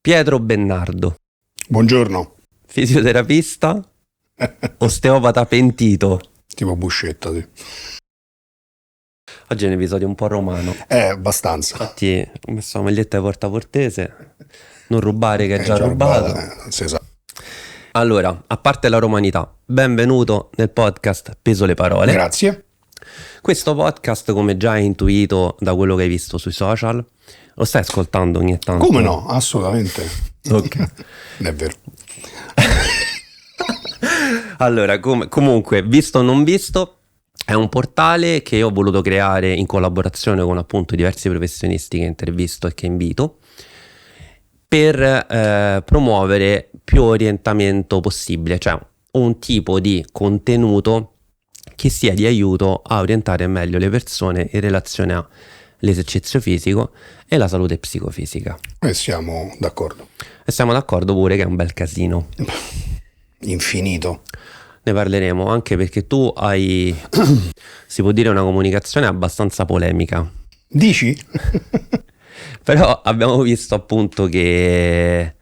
Pietro Bennardo, Buongiorno. fisioterapista, osteopata pentito. Tipo Buscetta, sì. Oggi è un episodio un po' romano. Abbastanza. Infatti ho messo la maglietta di Portaportese, non rubare che è già rubata, rubato. non si sa. Allora, a parte la romanità, benvenuto nel podcast Peso le parole. Grazie. Questo podcast, come già hai intuito da quello che hai visto sui social, lo stai ascoltando ogni tanto? Come no? Assolutamente. Ok. Non è vero. Allora, comunque, visto o non visto, è un portale che io ho voluto creare in collaborazione con appunto diversi professionisti che intervisto e che invito per promuovere più orientamento possibile, cioè un tipo di contenuto che sia di aiuto a orientare meglio le persone in relazione all'esercizio fisico e la salute psicofisica. E siamo d'accordo. E siamo d'accordo pure che è un bel casino. Infinito. Ne parleremo anche perché tu hai, si può dire, una comunicazione abbastanza polemica. Dici? Però abbiamo visto appunto che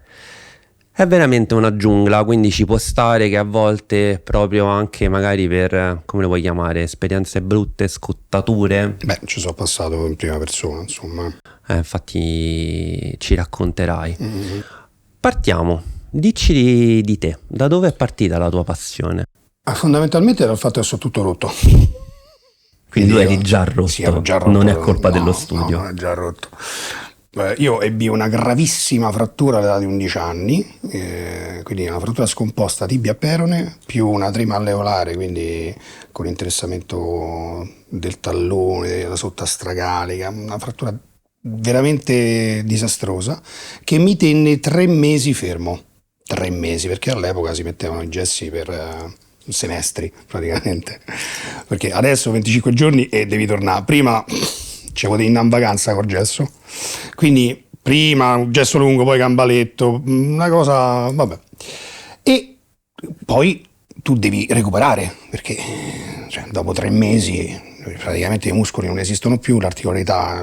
è veramente una giungla, quindi ci può stare che a volte proprio anche magari per, come le vuoi chiamare, esperienze brutte, scottature. Beh, ci sono passato in prima persona, insomma. Infatti ci racconterai. Mm. Partiamo, dici di te, da dove è partita la tua passione? Fondamentalmente dal fatto che sono tutto rotto. Quindi tu eri già rotto, Sì, ero già rotto. non è colpa No, dello studio. No, non è già rotto. Io ebbi una gravissima frattura all'età di 11 anni, quindi una frattura scomposta tibia-perone più una trima alveolare, quindi con interessamento del tallone, della sottastragale, una frattura veramente disastrosa che mi tenne 3 mesi fermo. 3 mesi, perché all'epoca si mettevano i gessi per semestri praticamente, perché adesso 25 giorni e devi tornare. Prima ci potevi andare in vacanza col gesso, quindi prima un gesso lungo, poi gambaletto, una cosa, vabbè. E poi tu devi recuperare, perché dopo 3 mesi praticamente i muscoli non esistono più, l'articolarità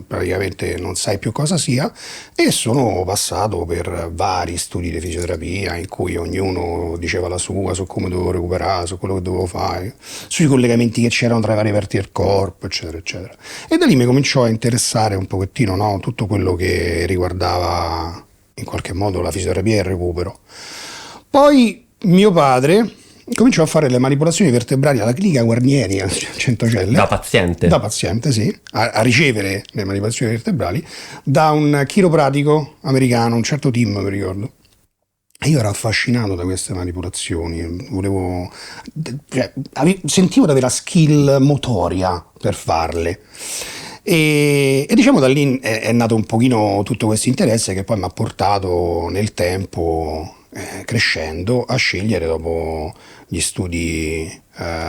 praticamente non sai più cosa sia, e sono passato per vari studi di fisioterapia in cui ognuno diceva la sua su come dovevo recuperare, su quello che dovevo fare, sui collegamenti che c'erano tra i vari parti del corpo, eccetera, eccetera. E da lì mi cominciò a interessare un pochettino, no? Tutto quello che riguardava in qualche modo la fisioterapia e il recupero. Poi mio padre cominciò a fare le manipolazioni vertebrali alla clinica Guarnieri a Centocelle. Da paziente? Da paziente, sì, a ricevere le manipolazioni vertebrali da un chiropratico americano, un certo Tim, mi ricordo. E io ero affascinato da queste manipolazioni, sentivo di avere la skill motoria per farle. E diciamo da lì è nato un pochino tutto questo interesse che poi mi ha portato nel tempo, crescendo, a scegliere dopo gli studi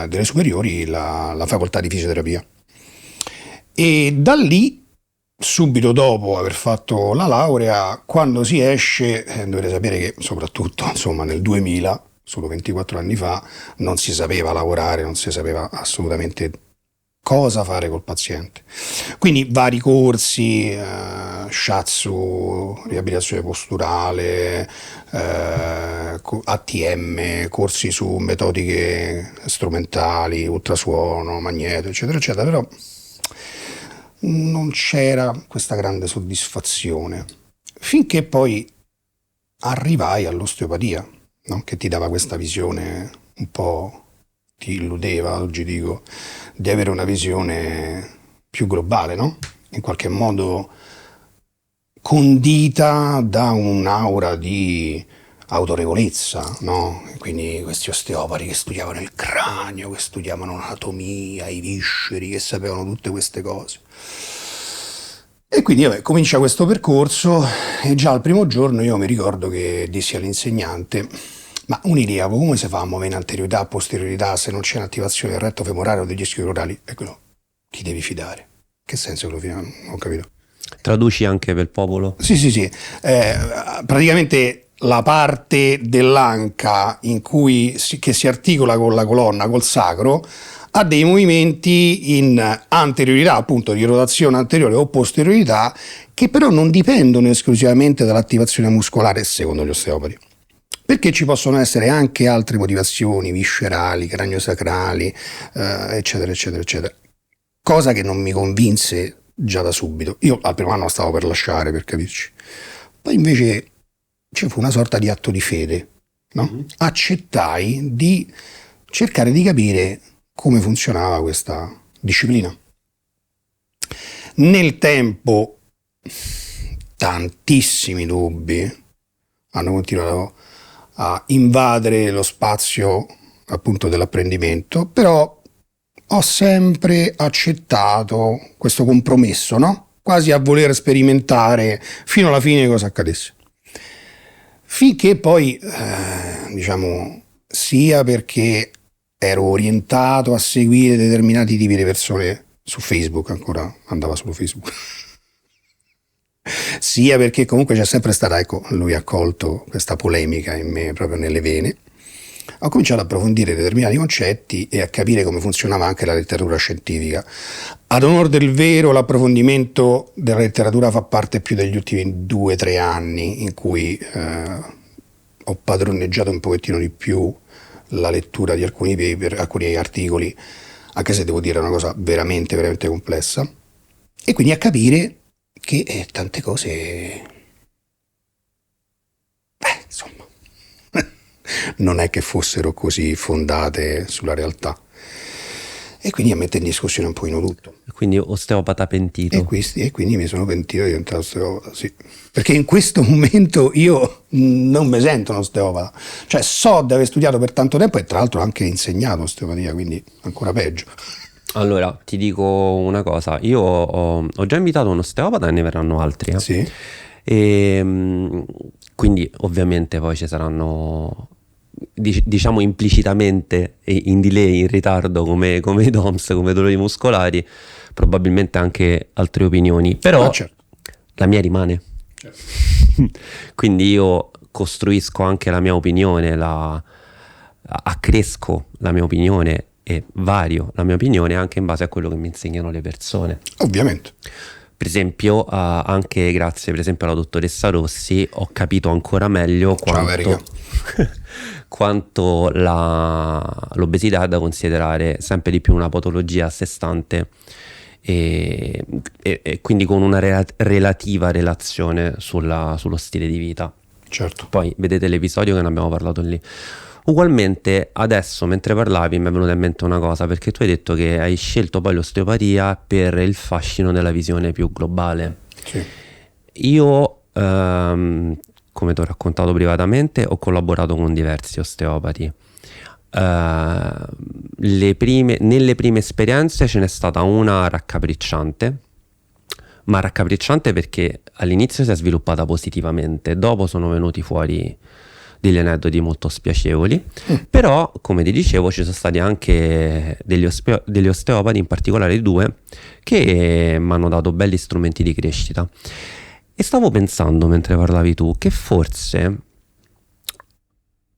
delle superiori la facoltà di fisioterapia. E da lì, subito dopo aver fatto la laurea, quando si esce, dovete sapere che soprattutto insomma nel 2000, solo 24 anni fa, non si sapeva lavorare, non si sapeva assolutamente cosa fare col paziente. Quindi vari corsi, shiatsu, riabilitazione posturale, ATM, corsi su metodiche strumentali, ultrasuono, magneto, eccetera, eccetera, però non c'era questa grande soddisfazione, finché poi arrivai all'osteopatia, no? Che ti dava questa visione un po', ti illudeva, oggi dico, di avere una visione più globale, no? In qualche modo condita da un'aura di autorevolezza, no? Quindi questi osteopati che studiavano il cranio, che studiavano l'anatomia, i visceri, che sapevano tutte queste cose. E quindi comincia questo percorso e già al primo giorno io mi ricordo che dissi all'insegnante: ma un'idea, come si fa a muovere in anteriorità, posteriorità, se non c'è un'attivazione del retto femorale o degli ischiodi orali? E quello, ti devi fidare. Che senso quello? Non ho capito. Traduci anche per il popolo? Sì. Praticamente la parte dell'anca in cui che si articola con la colonna, col sacro, ha dei movimenti in anteriorità, appunto di rotazione anteriore o posteriorità, che però non dipendono esclusivamente dall'attivazione muscolare, secondo gli osteopati. Perché ci possono essere anche altre motivazioni viscerali, craniosacrali, eccetera, eccetera, eccetera. Cosa che non mi convinse già da subito. Io al primo anno stavo per lasciare, per capirci. Poi invece ci fu una sorta di atto di fede, no? Accettai di cercare di capire come funzionava questa disciplina. Nel tempo tantissimi dubbi hanno continuato a invadere lo spazio appunto dell'apprendimento, però ho sempre accettato questo compromesso, no? Quasi a voler sperimentare fino alla fine cosa accadesse. Finché poi, diciamo, sia perché ero orientato a seguire determinati tipi di persone su Facebook, ancora andava solo Facebook, sia perché comunque c'è sempre stata, ecco, lui ha colto questa polemica in me proprio nelle vene, ho cominciato ad approfondire determinati concetti e a capire come funzionava anche la letteratura scientifica. Ad onor del vero, l'approfondimento della letteratura fa parte più degli ultimi 2-3 anni in cui ho padroneggiato un pochettino di più la lettura di alcuni paper, alcuni articoli, anche se devo dire è una cosa veramente, veramente complessa, e quindi a capire che tante cose, insomma, non è che fossero così fondate sulla realtà. E quindi a mettere in discussione un pochino tutto. Quindi osteopata pentito. E quindi mi sono pentito di diventare osteopata, sì. Perché in questo momento io non mi sento un osteopata. Cioè so di aver studiato per tanto tempo e tra l'altro anche insegnato osteopatia, quindi ancora peggio. Allora, ti dico una cosa. Io ho già invitato un osteopata e ne verranno altri. Sì. E quindi ovviamente poi ci saranno, diciamo implicitamente in delay, in ritardo, come i DOMS, come dolori muscolari, probabilmente anche altre opinioni, però certo. La mia rimane, Certo. quindi io costruisco anche la mia opinione, accresco la mia opinione e vario la mia opinione anche in base a quello che mi insegnano le persone. Ovviamente. Per esempio, anche grazie per esempio alla dottoressa Rossi ho capito ancora meglio quanto l'obesità è da considerare sempre di più una patologia a sé stante e quindi con una relativa relazione sullo stile di vita. Certo. Poi vedete l'episodio che ne abbiamo parlato lì. Ugualmente adesso mentre parlavi mi è venuta in mente una cosa, perché tu hai detto che hai scelto poi l'osteopatia per il fascino della visione più globale. Sì. Io come ti ho raccontato privatamente ho collaborato con diversi osteopati. Nelle prime esperienze ce n'è stata una raccapricciante, ma raccapricciante perché all'inizio si è sviluppata positivamente, dopo sono venuti fuori degli aneddoti molto spiacevoli, però come ti dicevo ci sono stati anche degli osteopati, in particolare 2, che mi hanno dato belli strumenti di crescita. E stavo pensando mentre parlavi tu che forse,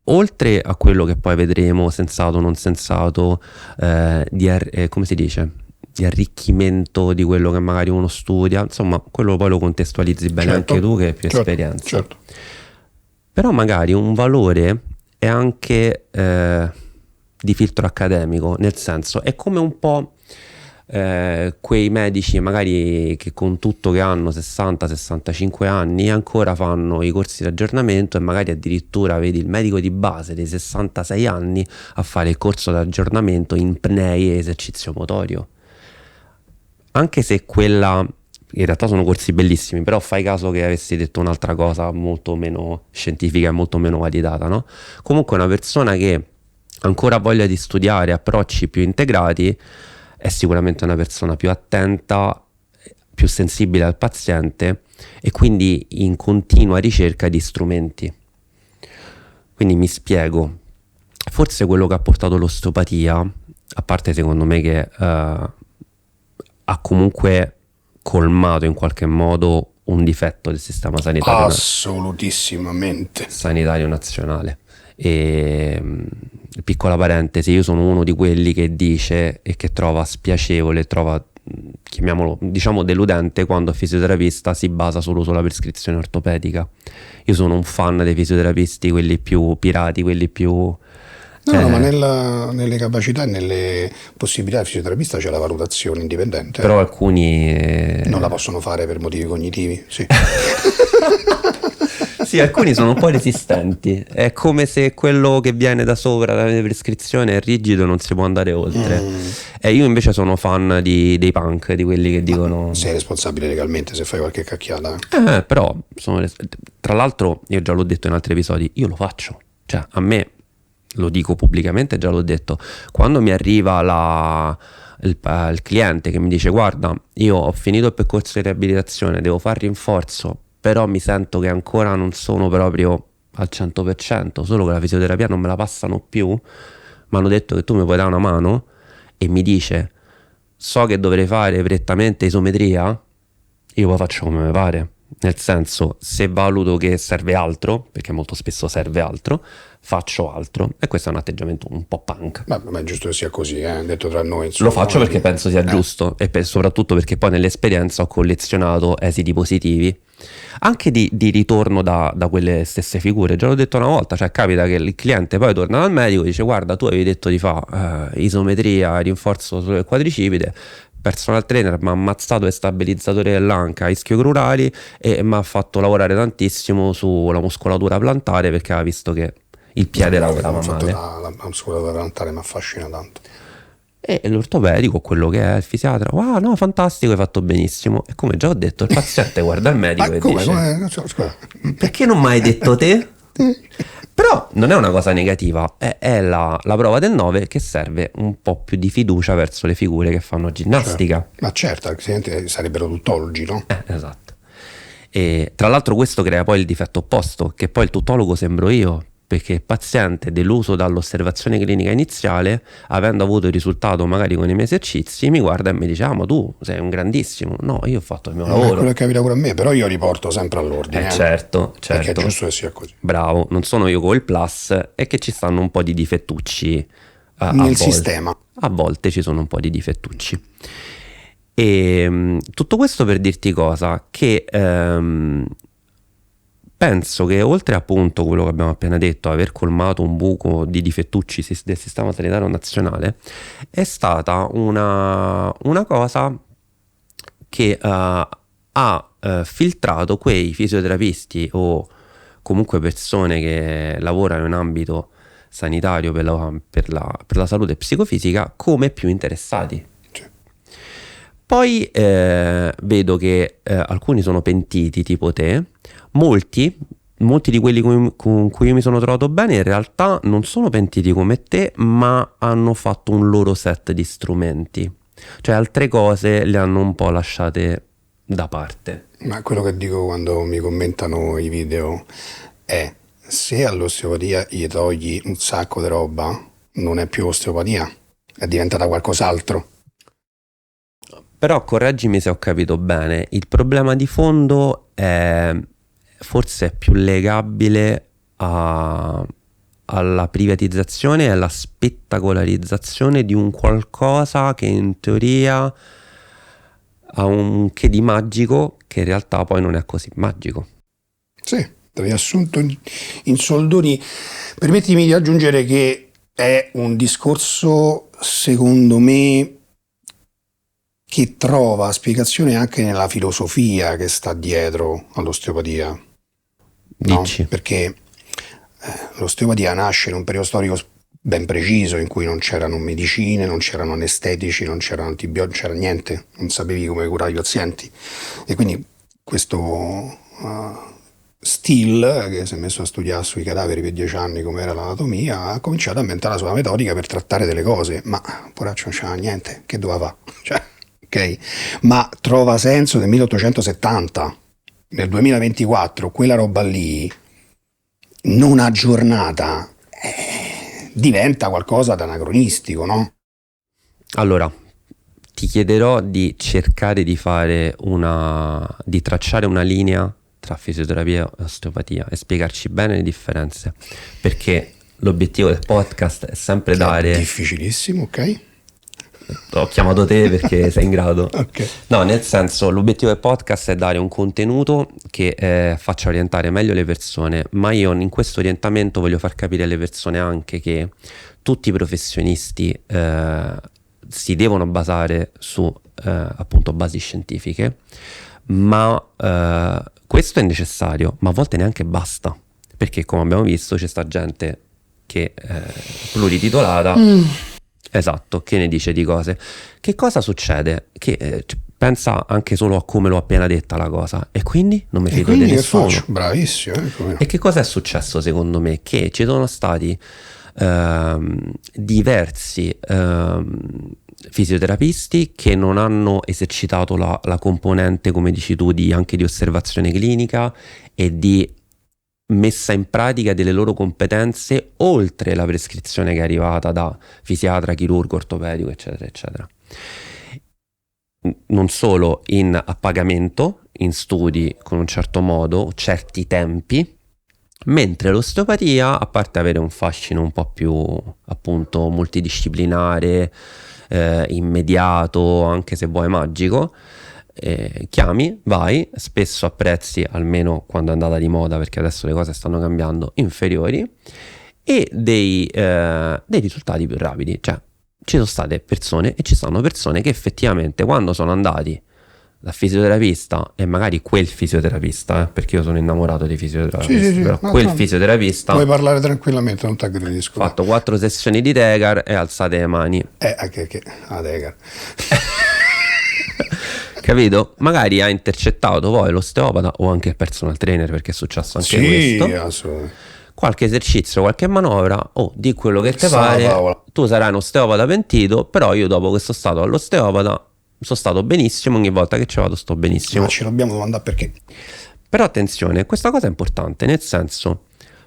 oltre a quello che poi vedremo sensato non sensato, come si dice, di arricchimento di quello che magari uno studia, insomma quello poi lo contestualizzi bene, certo, anche tu che hai più esperienza. Certo. Però magari un valore è anche di filtro accademico, nel senso è come un po' quei medici magari che con tutto che hanno 60-65 anni ancora fanno i corsi di aggiornamento e magari addirittura vedi il medico di base dei 66 anni a fare il corso di aggiornamento in PNEI e esercizio motorio. Anche se quella in realtà sono corsi bellissimi, però fai caso che avessi detto un'altra cosa molto meno scientifica e molto meno validata, no? Comunque una persona che ancora ha voglia di studiare approcci più integrati è sicuramente una persona più attenta, più sensibile al paziente e quindi in continua ricerca di strumenti. Quindi mi spiego, forse quello che ha portato l'osteopatia, a parte secondo me che ha comunque colmato in qualche modo un difetto del sistema sanitario assolutissimamente sanitario nazionale, E piccola parentesi, io sono uno di quelli che dice e che trova spiacevole, trova, chiamiamolo, diciamo deludente, quando il fisioterapista si basa solo sulla prescrizione ortopedica. Io sono un fan dei fisioterapisti, quelli più pirati, quelli più... No, ma nelle capacità e nelle possibilità del fisioterapista c'è la valutazione indipendente. Però alcuni... Non la possono fare per motivi cognitivi, sì. Sì, alcuni sono un po' resistenti. È come se quello che viene da sopra dalla prescrizione è rigido e non si può andare oltre. E io invece sono fan dei punk, di quelli che dicono... Sei responsabile legalmente se fai qualche cacchiata. Però, tra l'altro, io già l'ho detto in altri episodi, io lo faccio. Cioè, a me, lo dico pubblicamente, già l'ho detto, quando mi arriva il cliente che mi dice guarda, io ho finito il percorso di riabilitazione, devo fare rinforzo, però mi sento che ancora non sono proprio al 100%, solo che la fisioterapia non me la passano più, mi hanno detto che tu mi puoi dare una mano, e mi dice so che dovrei fare prettamente isometria, io poi faccio come mi pare. Nel senso, se valuto che serve altro, perché molto spesso serve altro, faccio altro. E questo è un atteggiamento un po' punk. Ma è giusto che sia così, detto tra noi. Insomma, lo faccio perché penso sia giusto, e soprattutto perché poi nell'esperienza ho collezionato esiti positivi, anche di ritorno da quelle stesse figure. Già l'ho detto una volta, cioè capita che il cliente poi torna dal medico e dice guarda, tu avevi detto di fare isometria, rinforzo sul quadricipite, personal trainer mi ha ammazzato il stabilizzatore dell'anca, ischio-crurali, e mi ha fatto lavorare tantissimo sulla muscolatura plantare perché aveva visto che il piede lavorava male. La muscolatura plantare mi affascina tanto. E l'ortopedico, quello che è il fisiatra, no, fantastico, hai fatto benissimo. E come già ho detto, il paziente guarda il medico e dice perché non mi hai detto te? Però non è una cosa negativa, è la prova del 9 che serve un po' più di fiducia verso le figure che fanno ginnastica. Ma certo, altrimenti sarebbero tuttologi, no? Esatto. E tra l'altro questo crea poi il difetto opposto, che poi il tuttologo sembro io, perché il paziente, deluso dall'osservazione clinica iniziale, avendo avuto il risultato magari con i miei esercizi, mi guarda e mi dice ma tu sei un grandissimo. No, io ho fatto il mio lavoro. Quello che capita pure a me, però io riporto sempre all'ordine. Certo. Perché è giusto che sia così. Bravo, non sono io col plus, è che ci stanno un po' di difettucci nel sistema. A volte ci sono un po' di difettucci. E tutto questo per dirti cosa? Che penso che oltre appunto quello che abbiamo appena detto, aver colmato un buco di difettucci del sistema sanitario nazionale, è stata una cosa che ha filtrato quei fisioterapisti o comunque persone che lavorano in ambito sanitario per la salute psicofisica come più interessati. Poi vedo che alcuni sono pentiti, tipo te. Molti di quelli con cui io mi sono trovato bene in realtà non sono pentiti come te, ma hanno fatto un loro set di strumenti. Cioè altre cose le hanno un po' lasciate da parte. Ma quello che dico quando mi commentano i video è: se all'osteopatia gli togli un sacco di roba, non è più osteopatia, è diventata qualcos'altro. Però correggimi se ho capito bene, il problema di fondo forse è più legabile alla privatizzazione e alla spettacolarizzazione di un qualcosa che in teoria ha un che di magico, che in realtà poi non è così magico. Sì, riassunto in soldoni. Permettimi di aggiungere che è un discorso, secondo me, che trova spiegazione anche nella filosofia che sta dietro all'osteopatia. Dici? No? Perché l'osteopatia nasce in un periodo storico ben preciso in cui non c'erano medicine, non c'erano anestetici, non c'erano antibiotici, non c'era niente, non sapevi come curare i pazienti. E quindi questo Steele, che si è messo a studiare sui cadaveri per 10 anni come era l'anatomia, ha cominciato a inventare la sua metodica per trattare delle cose, ma poraccio non c'era niente, che doveva fare? Cioè, ok? Ma trova senso nel 1870, nel 2024, quella roba lì, non aggiornata, diventa qualcosa di anacronistico, no? Allora, ti chiederò di cercare di di tracciare una linea tra fisioterapia e osteopatia e spiegarci bene le differenze, perché l'obiettivo del podcast è sempre dare... Difficilissimo, ok? Ho chiamato te perché sei in grado. Ok. No, nel senso, l'obiettivo del podcast è dare un contenuto che faccia orientare meglio le persone, ma io in questo orientamento voglio far capire alle persone anche che tutti i professionisti si devono basare su appunto basi scientifiche, ma questo è necessario, ma a volte neanche basta, perché come abbiamo visto c'è sta gente che plurititolata. Esatto, che ne dice di cose. Che cosa succede? Che pensa anche solo a come l'ho appena detta la cosa, e quindi non mi fido di nessuno. Bravissimo. E che cosa è successo secondo me? Che ci sono stati diversi fisioterapisti che non hanno esercitato la componente, come dici tu, anche di osservazione clinica e di messa in pratica delle loro competenze oltre la prescrizione che è arrivata da fisiatra, chirurgo, ortopedico, eccetera, eccetera. Non solo a pagamento, in studi con un certo modo, certi tempi, mentre l'osteopatia, a parte avere un fascino un po' più appunto multidisciplinare, immediato, anche se vuoi magico, chiami, vai, spesso a prezzi, almeno quando è andata di moda, perché adesso le cose stanno cambiando, inferiori, e dei risultati più rapidi. Cioè, ci sono state persone e ci stanno persone che effettivamente quando sono andati dal fisioterapista, e magari quel fisioterapista, perché io sono innamorato di fisioterapisti, sì, però quel fisioterapista puoi parlare tranquillamente, non ti aggredisco. Ha fatto 4 sessioni di Degar e alzate le mani. Degar. Capito? Magari ha intercettato poi l'osteopata o anche il personal trainer, perché è successo anche questo. Assolutamente. Qualche esercizio, qualche manovra, di quello che ti pare. Tu sarai un osteopata pentito, però io dopo che sono stato all'osteopata sono stato benissimo, ogni volta che ci vado sto benissimo. Ma ci dobbiamo domandare perché. Però attenzione, questa cosa è importante, nel senso,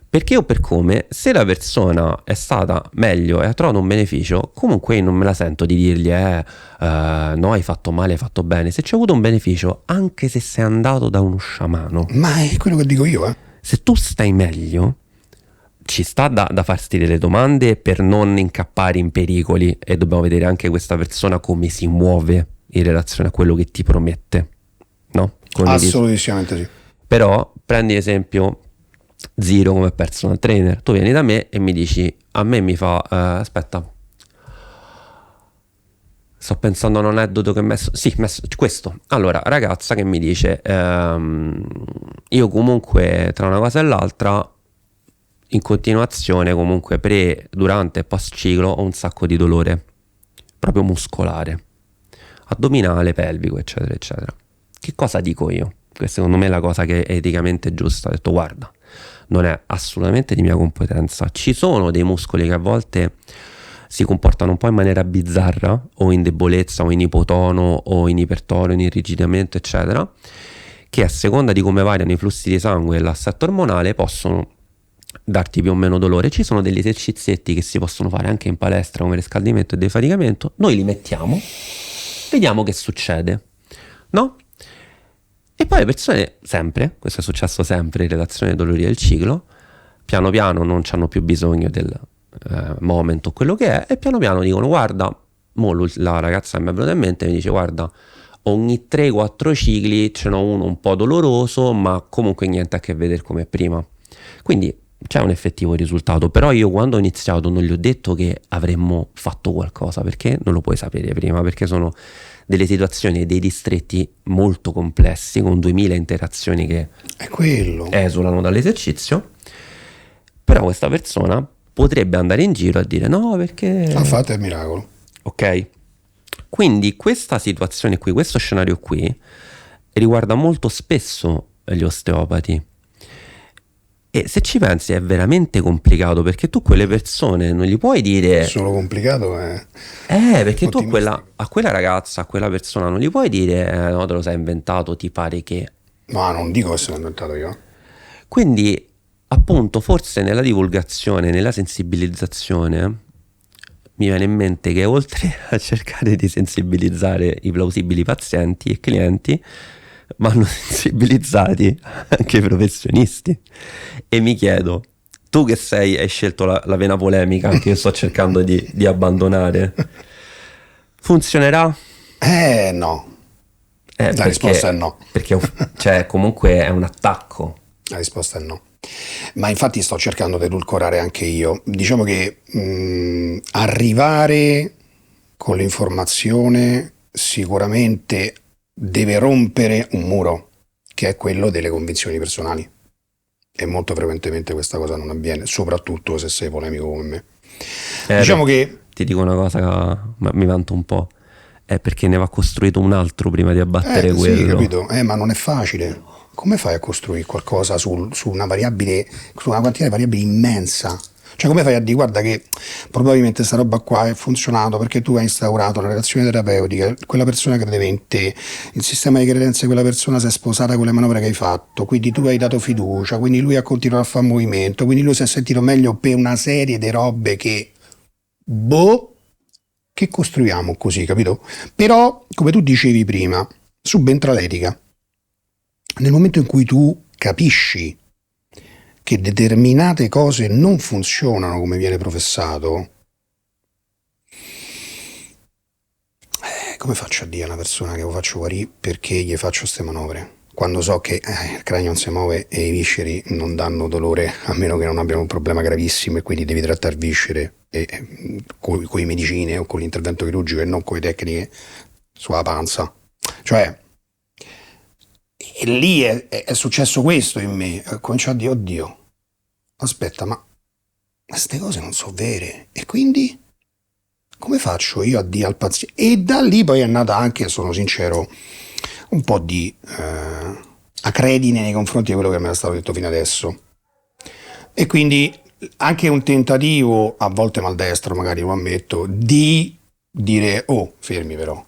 perché o per come, se la persona è stata meglio e ha trovato un beneficio, comunque io non me la sento di dirgli no, hai fatto male, hai fatto bene. Se c'è avuto un beneficio, anche se sei andato da uno sciamano, ma è quello che dico io, se tu stai meglio, ci sta da farsi delle domande per non incappare in pericoli, e dobbiamo vedere anche questa persona come si muove in relazione a quello che ti promette, no? Assolutamente sì. Però prendi esempio Zero come personal trainer. Tu vieni da me e mi dici, a me mi fa aspetta, sto pensando a un aneddoto che ho messo questo. Allora, ragazza che mi dice io comunque tra una cosa e l'altra, in continuazione, comunque durante e post ciclo, ho un sacco di dolore proprio muscolare, addominale, pelvico, eccetera eccetera. Che cosa dico io? Questa secondo me è la cosa che è eticamente giusta. Ho detto, guarda, non è assolutamente di mia competenza. Ci sono dei muscoli che a volte si comportano un po' in maniera bizzarra, o in debolezza, o in ipotono, o in ipertono, in irrigidimento, eccetera, che a seconda di come variano i flussi di sangue e l'assetto ormonale possono darti più o meno dolore. Ci sono degli esercizietti che si possono fare anche in palestra come riscaldamento e defaticamento. Noi li mettiamo, vediamo che succede, no? E poi le persone sempre, questo è successo sempre in relazione ai dolori del ciclo, piano piano non hanno più bisogno del moment o quello che è, e piano piano dicono, guarda, la ragazza mi è venuta in mente e mi dice, guarda, ogni 3-4 cicli ce n'ho uno un po' doloroso, ma comunque niente a che vedere come prima. Quindi c'è un effettivo risultato. Però io quando ho iniziato non gli ho detto che avremmo fatto qualcosa, perché non lo puoi sapere prima, perché sono delle situazioni e dei distretti molto complessi, con 2000 interazioni che esulano dall'esercizio. Però questa persona potrebbe andare in giro a dire no, perché fate il miracolo. Ok? Quindi questa situazione qui, questo scenario qui, riguarda molto spesso gli osteopati. E se ci pensi è veramente complicato, perché tu quelle persone non gli puoi dire solo complicato è perché tu a quella ragazza, a quella persona non gli puoi dire no, te lo sei inventato, ti pare che... No, non dico che se l'ho inventato io. Quindi appunto forse nella divulgazione, nella sensibilizzazione, mi viene in mente che oltre a cercare di sensibilizzare i plausibili pazienti e clienti, vanno sensibilizzati anche i professionisti. E mi chiedo, tu che hai scelto la vena polemica, anche io sto cercando di abbandonare. Funzionerà? No. La Perché, risposta è no. Perché cioè, comunque è un attacco. La risposta è no. Ma infatti sto cercando di edulcorare anche io. Diciamo che arrivare con l'informazione sicuramente deve rompere un muro, che è quello delle convinzioni personali. E molto frequentemente questa cosa non avviene, soprattutto se sei polemico come me. Diciamo che... Ti dico una cosa, ma mi vanto un po'. È perché ne va costruito un altro prima di abbattere quello. Sì, capito? Ma non è facile. Come fai a costruire qualcosa su una variabile, su una quantità di variabili immensa? Cioè, come fai a dire, guarda che probabilmente sta roba qua è funzionato perché tu hai instaurato una relazione terapeutica, quella persona credeva in te, il sistema di credenze di quella persona si è sposata con le manovre che hai fatto, quindi tu hai dato fiducia, quindi lui ha continuato a fare movimento, quindi lui si è sentito meglio per una serie di robe che, che costruiamo così, capito? Però, come tu dicevi prima, subentra l'etica. Nel momento in cui tu capisci che determinate cose non funzionano come viene professato, come faccio a dire a una persona che lo faccio guarire perché gli faccio queste manovre? Quando so che il cranio non si muove e i visceri non danno dolore, a meno che non abbiano un problema gravissimo e quindi devi trattare viscere con le medicine o con l'intervento chirurgico e non con le tecniche sulla panza. Cioè, e lì è successo questo in me. Ho cominciato a dire, oddio, aspetta, ma queste cose non sono vere. E quindi come faccio io a dire al paziente? E da lì poi è nata anche, sono sincero, un po' di acredine nei confronti di quello che mi era stato detto fino adesso. E quindi anche un tentativo, a volte maldestro, magari lo ammetto, di dire, oh, fermi però,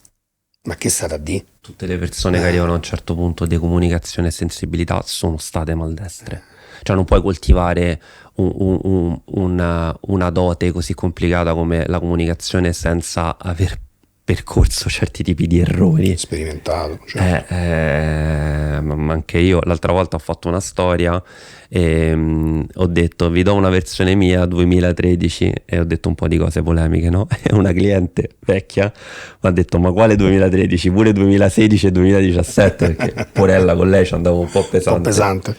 ma che sarà di? Tutte le persone che arrivano a un certo punto di comunicazione e sensibilità sono state maldestre. Cioè non puoi coltivare una dote così complicata come la comunicazione senza aver percorso certi tipi di errori. Sperimentato, certo. Ma anche io l'altra volta ho fatto una storia e ho detto vi do una versione mia 2013 e ho detto un po' di cose polemiche, no? E una cliente vecchia mi ha detto ma quale 2013? Pure 2016 e 2017 perché porella con lei ci andavo un po' pesante. Un po' pesante.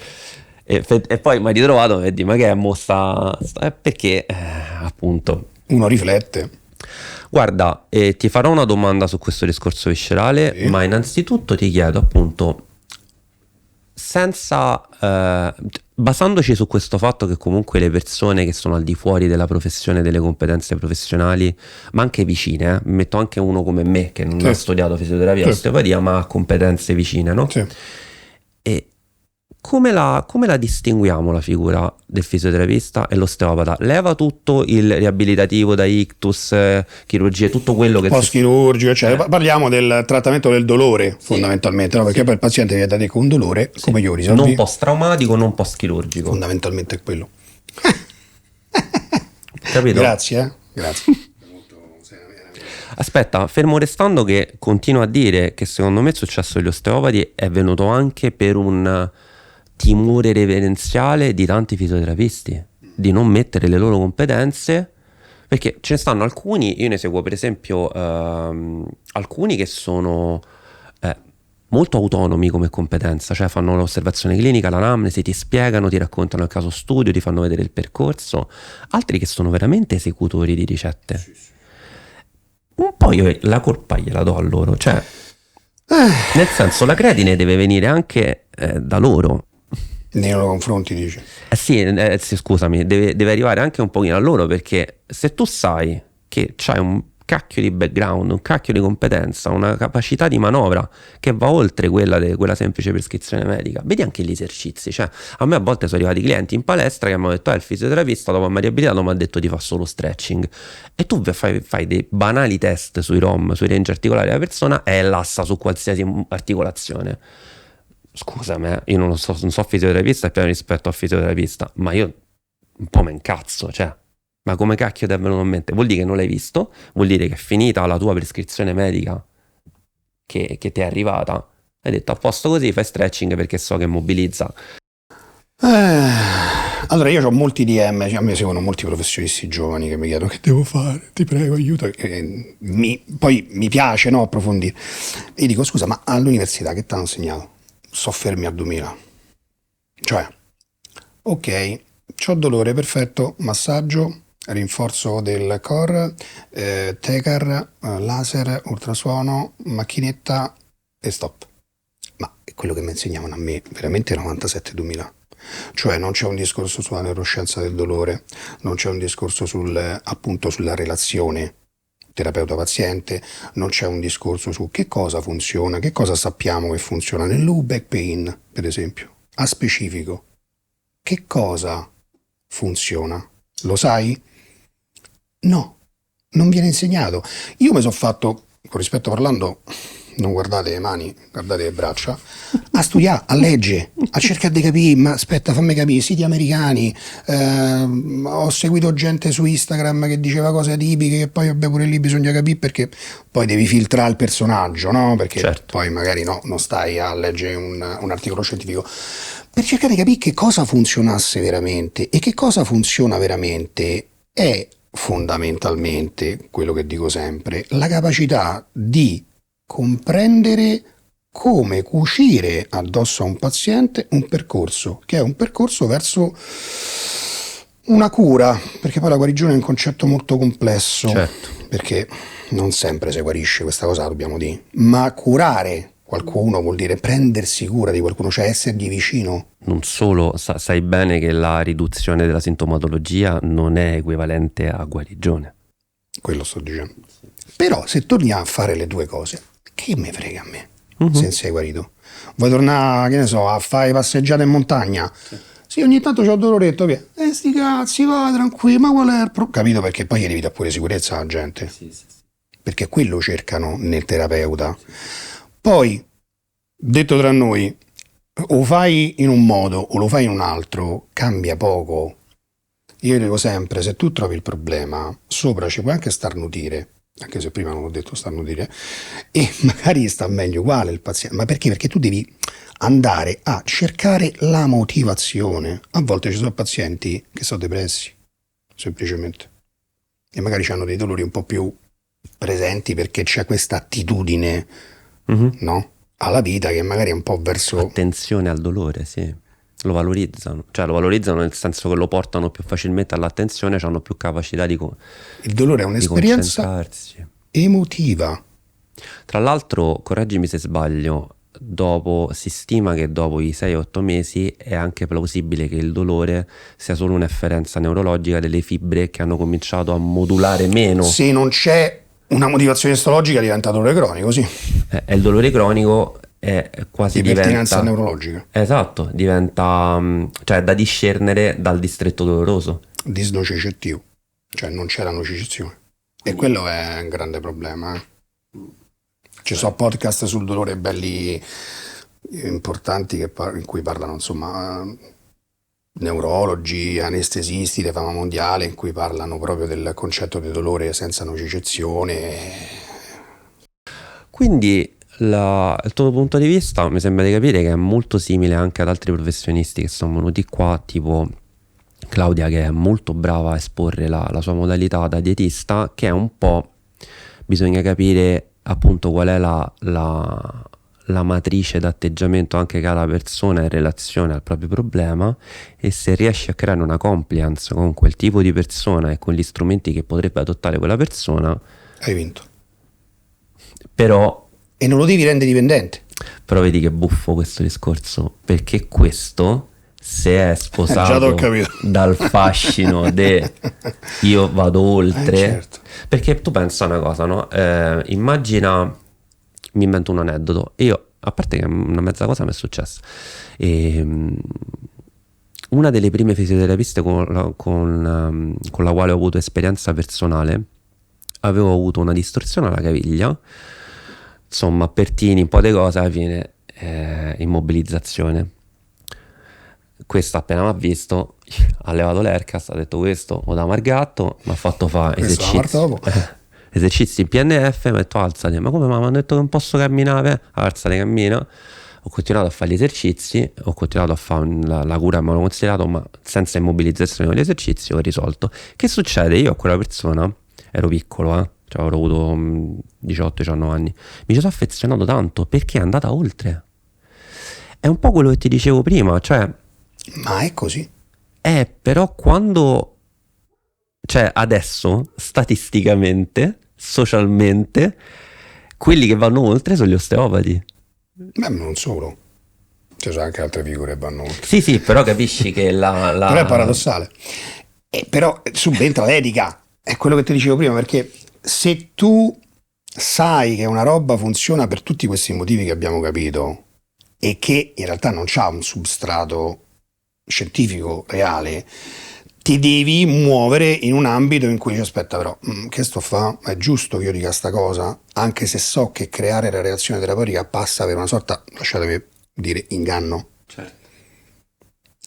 E poi mi ha ritrovato e dico ma che è mossa? Perché appunto uno riflette. Guarda, ti farò una domanda su questo discorso viscerale, Sì. ma innanzitutto ti chiedo appunto, basandoci su questo fatto che comunque le persone che sono al di fuori della professione, delle competenze professionali, ma anche vicine, metto anche uno come me che non Sì. ha studiato fisioterapia o Sì. osteopatia, ma ha competenze vicine, no? Sì. E come la distinguiamo la figura del fisioterapista e l'osteopata? Leva tutto il riabilitativo da ictus, chirurgie, tutto quello che post-chirurgico, eccetera. Parliamo del trattamento del dolore, fondamentalmente, no? Perché poi il paziente viene da te con un dolore, come io risolvi? non post-traumatico, non post-chirurgico. Fondamentalmente è quello. Capito? Grazie. Aspetta, fermo restando che continuo a dire che secondo me il successo degli osteopati è venuto anche per un timore reverenziale di tanti fisioterapisti di non mettere le loro competenze, perché ce ne stanno alcuni, io ne seguo per esempio alcuni che sono molto autonomi come competenza, cioè fanno l'osservazione clinica, l'anamnesi, ti spiegano, ti raccontano il caso studio, ti fanno vedere il percorso, altri che sono veramente esecutori di ricette. Un po' io la colpa gliela do a loro, cioè nel senso la credine deve venire anche da loro. Nei loro confronti, dice. Sì, scusami, deve arrivare anche un pochino a loro, perché se tu sai che c'hai un cacchio di background, un cacchio di competenza, una capacità di manovra che va oltre quella semplice prescrizione medica, vedi anche gli esercizi. Cioè, a me a volte sono arrivati clienti in palestra che mi hanno detto il fisioterapista dopo avermi riabilitato mi ha detto di fare solo stretching, e tu fai dei banali test sui ROM, sui range articolari della persona e lassa su qualsiasi articolazione. Scusami, io non so fisioterapista e pieno rispetto al fisioterapista, ma io un po' me incazzo, cioè, ma come cacchio ti è venuto in mente? Vuol dire che non l'hai visto, vuol dire che è finita la tua prescrizione medica che ti è arrivata, hai detto a posto così, fai stretching perché so che mobilizza. Allora, io ho molti DM, cioè, a me seguono molti professionisti giovani che mi chiedono che devo fare, ti prego, aiuto. Poi mi piace, no, approfondire. E io dico, scusa, ma all'università che ti hanno insegnato? So fermi a 2000. Cioè, ok, c'ho dolore, perfetto, massaggio, rinforzo del core, tecar, laser, ultrasuono, macchinetta e stop. Ma è quello che mi insegnavano a me, veramente 97-2000. Cioè non c'è un discorso sulla neuroscienza del dolore, non c'è un discorso appunto sulla relazione terapeuta-paziente, non c'è un discorso su che cosa funziona, che cosa sappiamo che funziona nel low back pain, per esempio, a specifico. Che cosa funziona? Lo sai? No, non viene insegnato. Io mi sono fatto, con rispetto parlando, non guardate le mani, guardate le braccia, a studiare, a leggere, a cercare di capire, ma aspetta, fammi capire, siti americani, ho seguito gente su Instagram che diceva cose tipiche, che poi vabbè pure lì bisogna capire perché poi devi filtrare il personaggio, no? Perché Certo. poi magari no, non stai a leggere un articolo scientifico. Per cercare di capire che cosa funzionasse veramente e che cosa funziona veramente è fondamentalmente, quello che dico sempre, la capacità di comprendere come cucire addosso a un paziente un percorso, che è un percorso verso una cura, perché poi la guarigione è un concetto molto complesso, Certo. perché non sempre si guarisce, questa cosa la dobbiamo dire, ma curare qualcuno vuol dire prendersi cura di qualcuno, cioè essergli vicino. Non solo, sai bene che la riduzione della sintomatologia non è equivalente a guarigione. Quello sto dicendo. Però se torni a fare le due cose, che me frega a me se sei guarito? Vuoi tornare, che ne so, a fare passeggiate in montagna? Sì, ogni tanto c'ho doloretto, via. Sti cazzi, vai tranquillo, ma qual è il problema? Capito? Perché poi gli devi dare pure sicurezza alla gente. Sì. Perché quello cercano nel terapeuta. Poi, detto tra noi, o fai in un modo o lo fai in un altro, cambia poco. Io dico sempre, se tu trovi il problema, sopra ci puoi anche starnutire, anche se prima non ho detto starnutire, e magari sta meglio uguale il paziente. Ma perché? Perché tu devi andare a cercare la motivazione. A volte ci sono pazienti che sono depressi, semplicemente, e magari hanno dei dolori un po' più presenti perché c'è questa attitudine, no? Alla vita che magari è un po' verso... Attenzione al dolore, sì. Lo valorizzano, cioè lo valorizzano nel senso che lo portano più facilmente all'attenzione, hanno più capacità di Il dolore è un'esperienza concentrarsi. emotiva. Tra l'altro, correggimi se sbaglio, si stima che dopo i 6-8 mesi è anche plausibile che il dolore sia solo un'efferenza neurologica delle fibre che hanno cominciato a modulare meno. Se non c'è una motivazione istologica diventa dolore cronico, sì. E il dolore cronico è quasi Di pertinenza diventa... neurologica. Esatto, diventa, cioè da discernere dal distretto doloroso. Disnocicettivo, cioè non c'è la nocicezione. E quello è un grande problema. Ci sono podcast sul dolore belli importanti in cui parlano, insomma, neurologi, anestesisti di fama mondiale, in cui parlano proprio del concetto di dolore senza nocicezione. Quindi il tuo punto di vista mi sembra di capire che è molto simile anche ad altri professionisti che sono venuti qua, tipo Claudia, che è molto brava a esporre la sua modalità da dietista, che è un po', bisogna capire appunto qual è la matrice d'atteggiamento anche che ha la persona in relazione al proprio problema, e se riesci a creare una compliance con quel tipo di persona e con gli strumenti che potrebbe adottare quella persona, Hai vinto. però E non lo devi rendere dipendente. Però vedi che buffo questo discorso, perché questo, se è Già t'ho sposato capito. dal fascino io vado oltre, Certo. perché tu pensa una cosa, no? Immagina, mi invento un aneddoto, io, a parte che una mezza cosa mi è successa, una delle prime fisioterapiste con la quale ho avuto esperienza personale, avevo avuto una distorsione alla caviglia, insomma, pertini, un po' di cose, alla fine immobilizzazione. Questo appena mi ha visto, ha levato l'Ercas, ha detto questo, o da Margatto, mi ha fatto fare esercizi in PNF, mi ha detto alzati, ma come mi hanno detto che non posso camminare? Alzati, cammina. ho continuato a fare gli esercizi, ho continuato a fare la cura, me l'ho considerato, ma senza immobilizzazione con gli esercizi ho risolto. Che succede? Io a quella persona, ero piccolo, cioè avrò avuto 18-19 anni, mi ci sono affezionato tanto perché è andata oltre. È un po' quello che ti dicevo prima, cioè... Ma è così. Però quando... Cioè adesso, statisticamente, socialmente, quelli che vanno oltre sono gli osteopati. Ma non solo. Ci sono anche altre figure che vanno oltre. Sì, però capisci che Però è paradossale. Però subentra l'etica. È quello che ti dicevo prima, perché se tu sai che una roba funziona per tutti questi motivi che abbiamo capito e che in realtà non c'ha un substrato scientifico reale, ti devi muovere in un ambito in cui dici aspetta però, che sto a fa? È giusto che io dica sta cosa? Anche se so che creare la reazione terapeutica passa per una sorta, lasciatemi dire, inganno. Certo.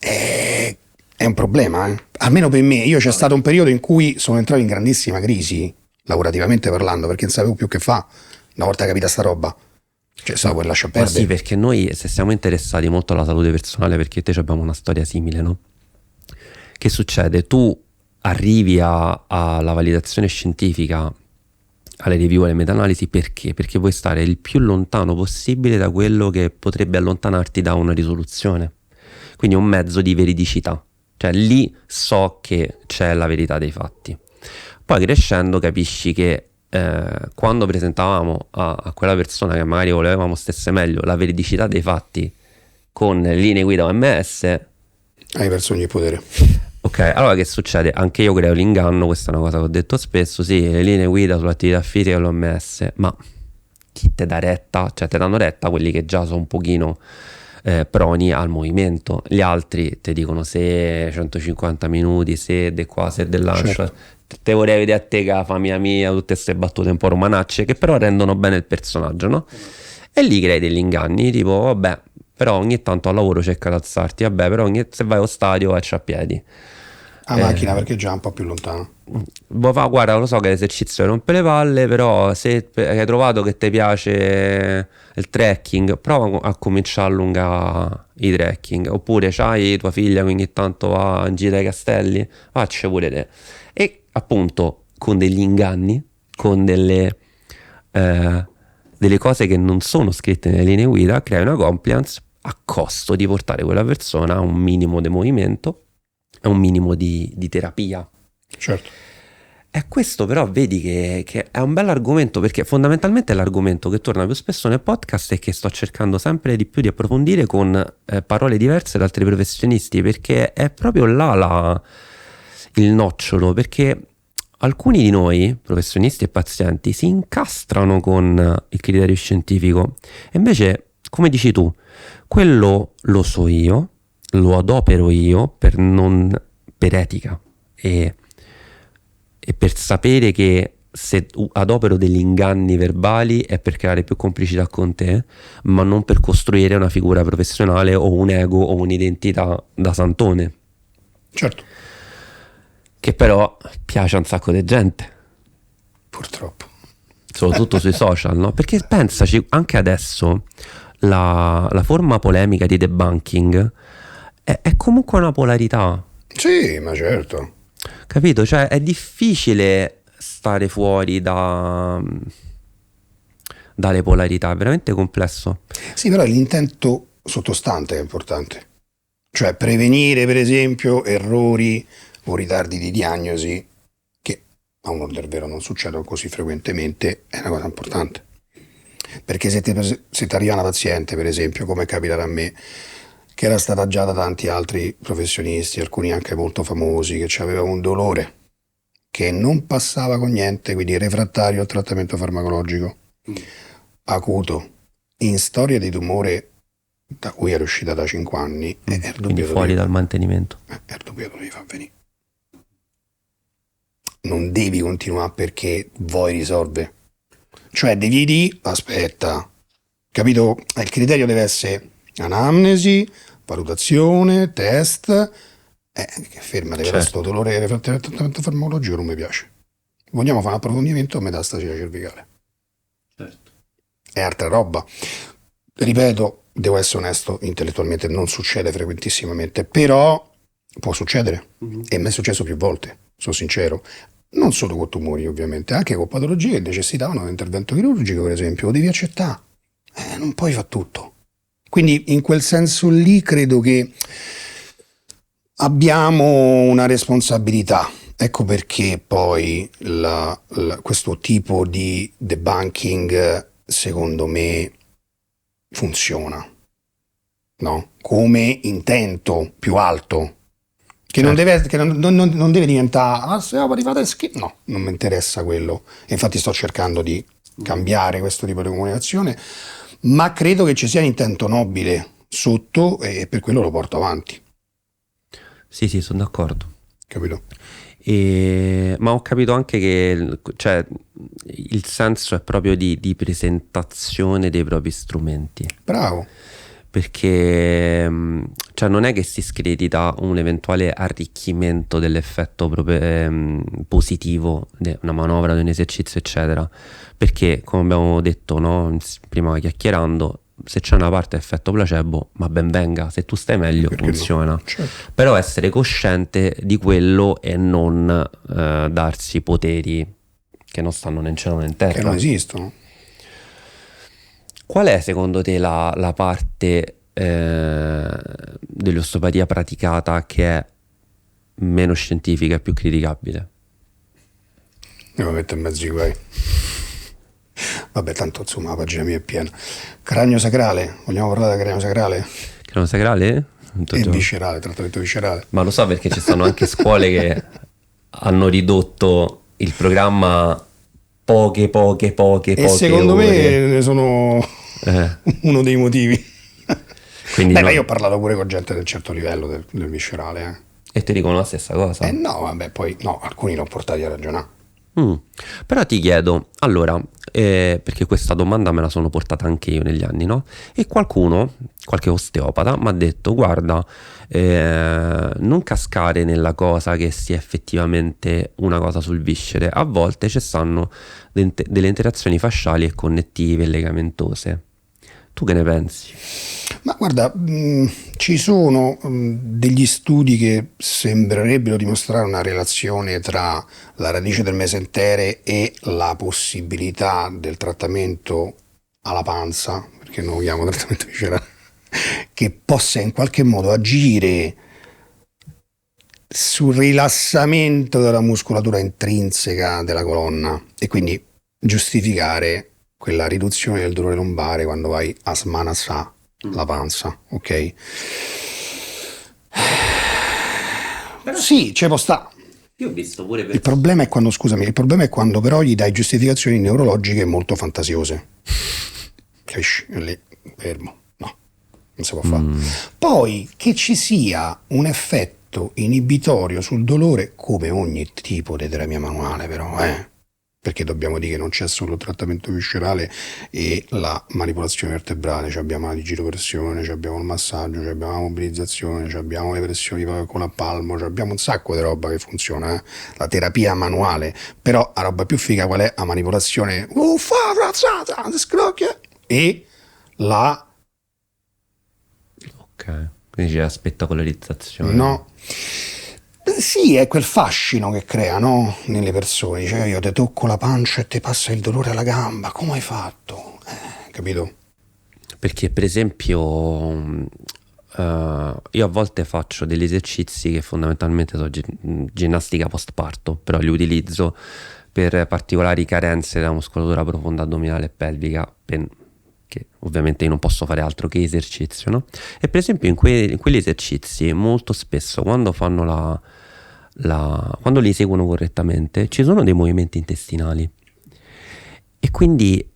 È un problema, almeno per me. Io c'è stato un periodo in cui sono entrato in grandissima crisi, lavorativamente parlando, perché non sapevo più che fa una volta capita sta roba. Cioè, stavo per lasciar Ma perdere. sì, perché noi se siamo interessati molto alla salute personale, perché te abbiamo una storia simile, no? Che succede? Tu arrivi alla validazione scientifica, alle review, alle meta-analisi, perché? Perché vuoi stare il più lontano possibile da quello che potrebbe allontanarti da una risoluzione. Quindi è un mezzo di veridicità. Cioè lì so che c'è la verità dei fatti. Poi crescendo capisci che quando presentavamo a quella persona che magari volevamo stesse meglio la veridicità dei fatti con le linee guida OMS, Hai perso ogni potere. ok, allora che succede? Anche io creo l'inganno, questa è una cosa che ho detto spesso, sì, le linee guida sull'attività fisica e l'OMS, ma chi te dà retta? Cioè te danno retta quelli che già sono un pochino proni al movimento, gli altri ti dicono se 150 minuti, se de qua, se dell'ancio, Certo. te vorrei vedere a te che famiglia mia, tutte queste battute un po' romanacce che però rendono bene il personaggio, no? E lì crei degli inganni, tipo vabbè, però ogni tanto al lavoro cerca di alzarti, vabbè, però se vai allo stadio vai a piedi. A macchina perché è già un po' più lontano. Guarda, lo so che l'esercizio rompe le palle, però se hai trovato che ti piace il trekking, prova a cominciare a allungare i trekking. Oppure c'hai tua figlia che ogni tanto va in gita ai castelli, faccia pure te. E appunto con degli inganni, con delle cose che non sono scritte nelle linee guida, crei una compliance a costo di portare quella persona a un minimo di movimento, a un minimo di terapia. Certo. E questo però vedi che è un bel argomento, perché fondamentalmente è l'argomento che torna più spesso nel podcast e che sto cercando sempre di più di approfondire con parole diverse da altri professionisti, perché è proprio là il nocciolo, perché alcuni di noi, professionisti e pazienti, si incastrano con il criterio scientifico e invece, come dici tu, quello lo so io, lo adopero io per etica e per sapere che se adopero degli inganni verbali è per creare più complicità con te, ma non per costruire una figura professionale o un ego o un'identità da santone. Certo. Che però piace a un sacco di gente. Purtroppo. Soprattutto sui social, no? Perché pensaci, anche adesso la forma polemica di debunking è comunque una polarità. Sì, ma certo. Capito? Cioè è difficile stare fuori dalle polarità, è veramente complesso. Sì, però l'intento sottostante è importante. Cioè prevenire, per esempio, errori o ritardi di diagnosi che a onor del vero non succedono così frequentemente, è una cosa importante. Perché se ti arriva una paziente, per esempio, come è capitato a me, che era stata già da tanti altri professionisti, alcuni anche molto famosi, che aveva un dolore che non passava con niente, quindi refrattario al trattamento farmacologico, acuto, in storia di tumore da cui era uscita da 5 anni, e il Quindi dubbio fuori dal mantenimento. il dubbio devi far venire. Non devi continuare perché vuoi risolvere. Cioè devi dire, aspetta, capito? Il criterio deve essere anamnesi, valutazione, test, che fermate, però sto dolore refrattario al trattamento farmacologico non mi piace. Vogliamo fare un approfondimento a metastasi cervicale. Certo. È altra roba. Ripeto, devo essere onesto, intellettualmente non succede frequentissimamente, però può succedere. E mi è successo più volte, sono sincero. Non solo con tumori, ovviamente, anche con patologie che necessitavano un intervento chirurgico, per esempio, lo devi accettare. Non puoi fare tutto. Quindi in quel senso lì credo che abbiamo una responsabilità. Ecco perché poi questo tipo di debunking, secondo me, funziona, no? Come intento più alto, che non Certo. deve, che non deve diventare, ah, siamo arrivati a schifo. No, non mi interessa quello. E infatti sto cercando di cambiare questo tipo di comunicazione, ma credo che ci sia un intento nobile sotto e per quello lo porto avanti, Sì, sì, sono d'accordo. capito? Ma ho capito anche che cioè, il senso è proprio di presentazione dei propri strumenti. Bravo. Perché cioè, non è che si scredita un eventuale arricchimento dell'effetto positivo di una manovra, di un esercizio, eccetera. Perché, come abbiamo detto, no, prima chiacchierando, se c'è una parte effetto placebo, ma ben venga, se tu stai meglio Perché no? funziona. Certo. Però essere cosciente di quello e non darsi poteri che non stanno né in cielo né in Che non terra. esistono. Qual è secondo te la parte dell'osteopatia praticata che è meno scientifica e più criticabile? Devo mettere in mezzo i guai. Vabbè, tanto insomma la pagina mia è piena. Cranio sacrale, vogliamo parlare del cranio sacrale? Che non sacrale? E viscerale, trattamento viscerale. Ma lo so perché ci stanno anche scuole che hanno ridotto il programma poche E secondo ore. me ne sono Eh, uno dei motivi. quindi Beh, no. ma io ho parlato pure con gente del certo livello del viscerale. E ti dicono la stessa cosa. No, vabbè, poi no, alcuni l'ho portati a ragionare. Mm. Però ti chiedo, allora, perché questa domanda me la sono portata anche io negli anni, no? E qualche osteopata mi ha detto, guarda, non cascare nella cosa che sia effettivamente una cosa sul viscere, a volte ci stanno delle interazioni fasciali e connettive e legamentose. Tu che ne pensi? Ma guarda, ci sono degli studi che sembrerebbero dimostrare una relazione tra la radice del mesentere e la possibilità del trattamento alla panza, perché non lo chiamo trattamento viscerale, che possa in qualche modo agire sul rilassamento della muscolatura intrinseca della colonna e quindi giustificare quella riduzione del dolore lombare quando vai a smanassare la panza, ok? Sì, ci può sta. Io ho visto pure Il problema è quando, scusami, il problema è quando però gli dai giustificazioni neurologiche molto fantasiose. Capisci? E lì, fermo. No, non si può fare. Poi che ci sia un effetto inibitorio sul dolore, come ogni tipo di terapia manuale, però, perché dobbiamo dire che non c'è solo il trattamento viscerale e la manipolazione vertebrale, cioè abbiamo la digiropressione, cioè abbiamo il massaggio, cioè abbiamo la mobilizzazione, cioè abbiamo le pressioni con la palmo, cioè abbiamo un sacco di roba che funziona, la terapia manuale, però la roba più figa qual è? La manipolazione, e la Ok, quindi c'è la spettacolarizzazione. no. Sì, è quel fascino che crea, no? Nelle persone. Cioè, io ti tocco la pancia e ti passa il dolore alla gamba. Come hai fatto? Capito? Perché per esempio io a volte faccio degli esercizi che fondamentalmente sono ginnastica post-parto, però li utilizzo per particolari carenze della muscolatura profonda addominale e pelvica, che ovviamente io non posso fare altro che esercizio, no? E per esempio in quegli esercizi molto spesso quando fanno quando li eseguono correttamente ci sono dei movimenti intestinali e quindi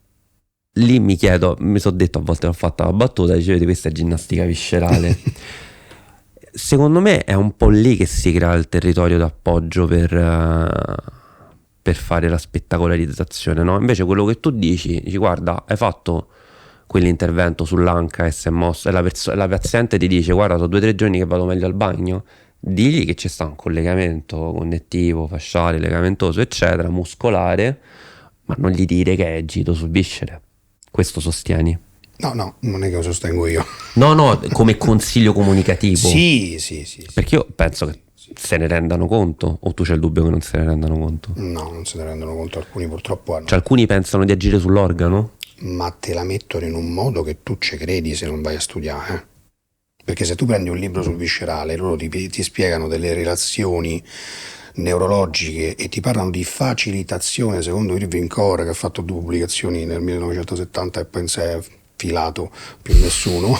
lì mi chiedo, mi sono detto, a volte ho fatto la battuta, dicevo questa è ginnastica viscerale. Secondo me è un po' lì che si crea il territorio d'appoggio per fare la spettacolarizzazione, no? Invece quello che tu dici guarda, hai fatto quell'intervento sull'anca e si è mosso e la paziente ti dice guarda, sono 2 o 3 giorni che vado meglio al bagno, digli che c'è sta un collegamento connettivo, fasciale, legamentoso, eccetera, muscolare, ma non gli dire che è agito sul viscere. Questo sostieni? No, non è che lo sostengo io. No, come consiglio comunicativo. Sì. Perché io penso che se ne rendano conto, o tu c'hai il dubbio che non se ne rendano conto? No, non se ne rendono conto, alcuni purtroppo hanno. Cioè alcuni pensano di agire sull'organo? Ma te la mettono in un modo che tu ci credi se non vai a studiare. Perché se tu prendi un libro sul viscerale, loro ti spiegano delle relazioni neurologiche e ti parlano di facilitazione, secondo Irving Core, che ha fatto 2 pubblicazioni nel 1970 e poi non si è filato più nessuno,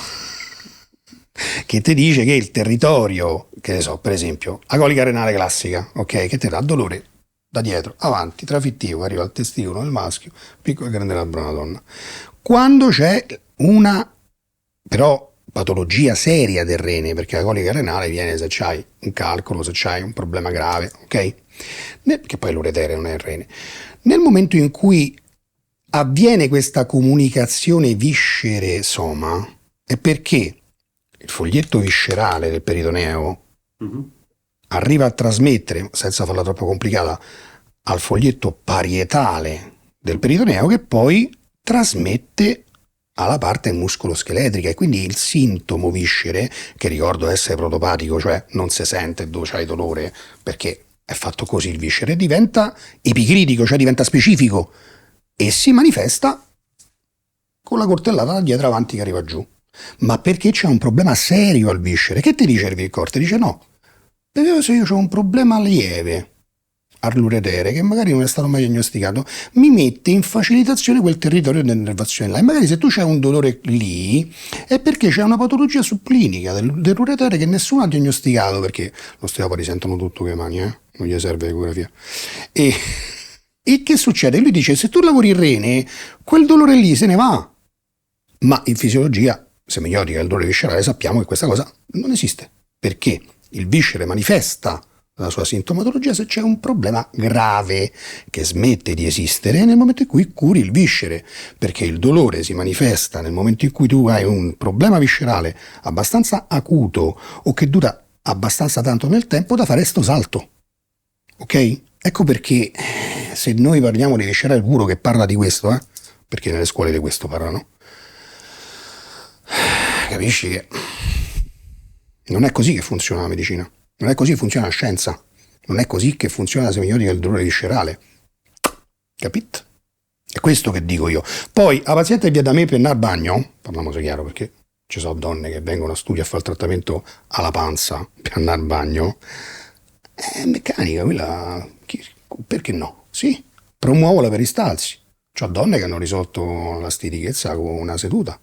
che ti dice che il territorio, che ne so, per esempio, la colica renale classica, ok, che ti dà dolore da dietro, avanti, trafittivo, arriva al testicolo del maschio, piccolo e grande labbro della donna. Quando c'è una, però, patologia seria del rene, perché la colica renale viene se c'hai un calcolo, se c'hai un problema grave, ok? Che poi l'uretere non è il rene. Nel momento in cui avviene questa comunicazione viscere-soma, è perché il foglietto viscerale del peritoneo arriva a trasmettere, senza farla troppo complicata, al foglietto parietale del peritoneo, che poi trasmette alla parte muscoloscheletrica, e quindi il sintomo viscere, che ricordo essere protopatico, cioè non si sente dove c'hai dolore perché è fatto così il viscere, diventa epicritico, cioè diventa specifico e si manifesta con la coltellata da dietro avanti che arriva giù. Ma perché c'è un problema serio al viscere? Che ti dice il Irving? Ti dice no, perché se io ho un problema lieve all'uretere, che magari non è stato mai diagnosticato, mi mette in facilitazione quel territorio dell'innervazione là, e magari se tu c'hai un dolore lì è perché c'è una patologia subclinica dell'uretere che nessuno ha diagnosticato, perché lo osteopati sentono tutto con le mani, non gli serve l'ecografia. E che succede? Lui dice, se tu lavori il rene, quel dolore lì se ne va. Ma in fisiologia semiotica del dolore viscerale sappiamo che questa cosa non esiste, perché il viscere manifesta la sua sintomatologia se c'è un problema grave che smette di esistere nel momento in cui curi il viscere, perché il dolore si manifesta nel momento in cui tu hai un problema viscerale abbastanza acuto o che dura abbastanza tanto nel tempo da fare sto salto. Ok? Ecco perché se noi parliamo di viscerale puro, che parla di questo, perché nelle scuole di questo parlano, capisci che non è così che funziona la medicina. Non è così che funziona la scienza, non è così che funziona la semiotica del dolore viscerale. Capito? È questo che dico io. Poi, la paziente che viene da me per andare al bagno, parliamoci chiaro, perché ci sono donne che vengono a studio a fare il trattamento alla panza per andare al bagno, è meccanica, quella, perché no? Sì, promuovo la peristalsi. C'ho donne che hanno risolto la stitichezza con una seduta.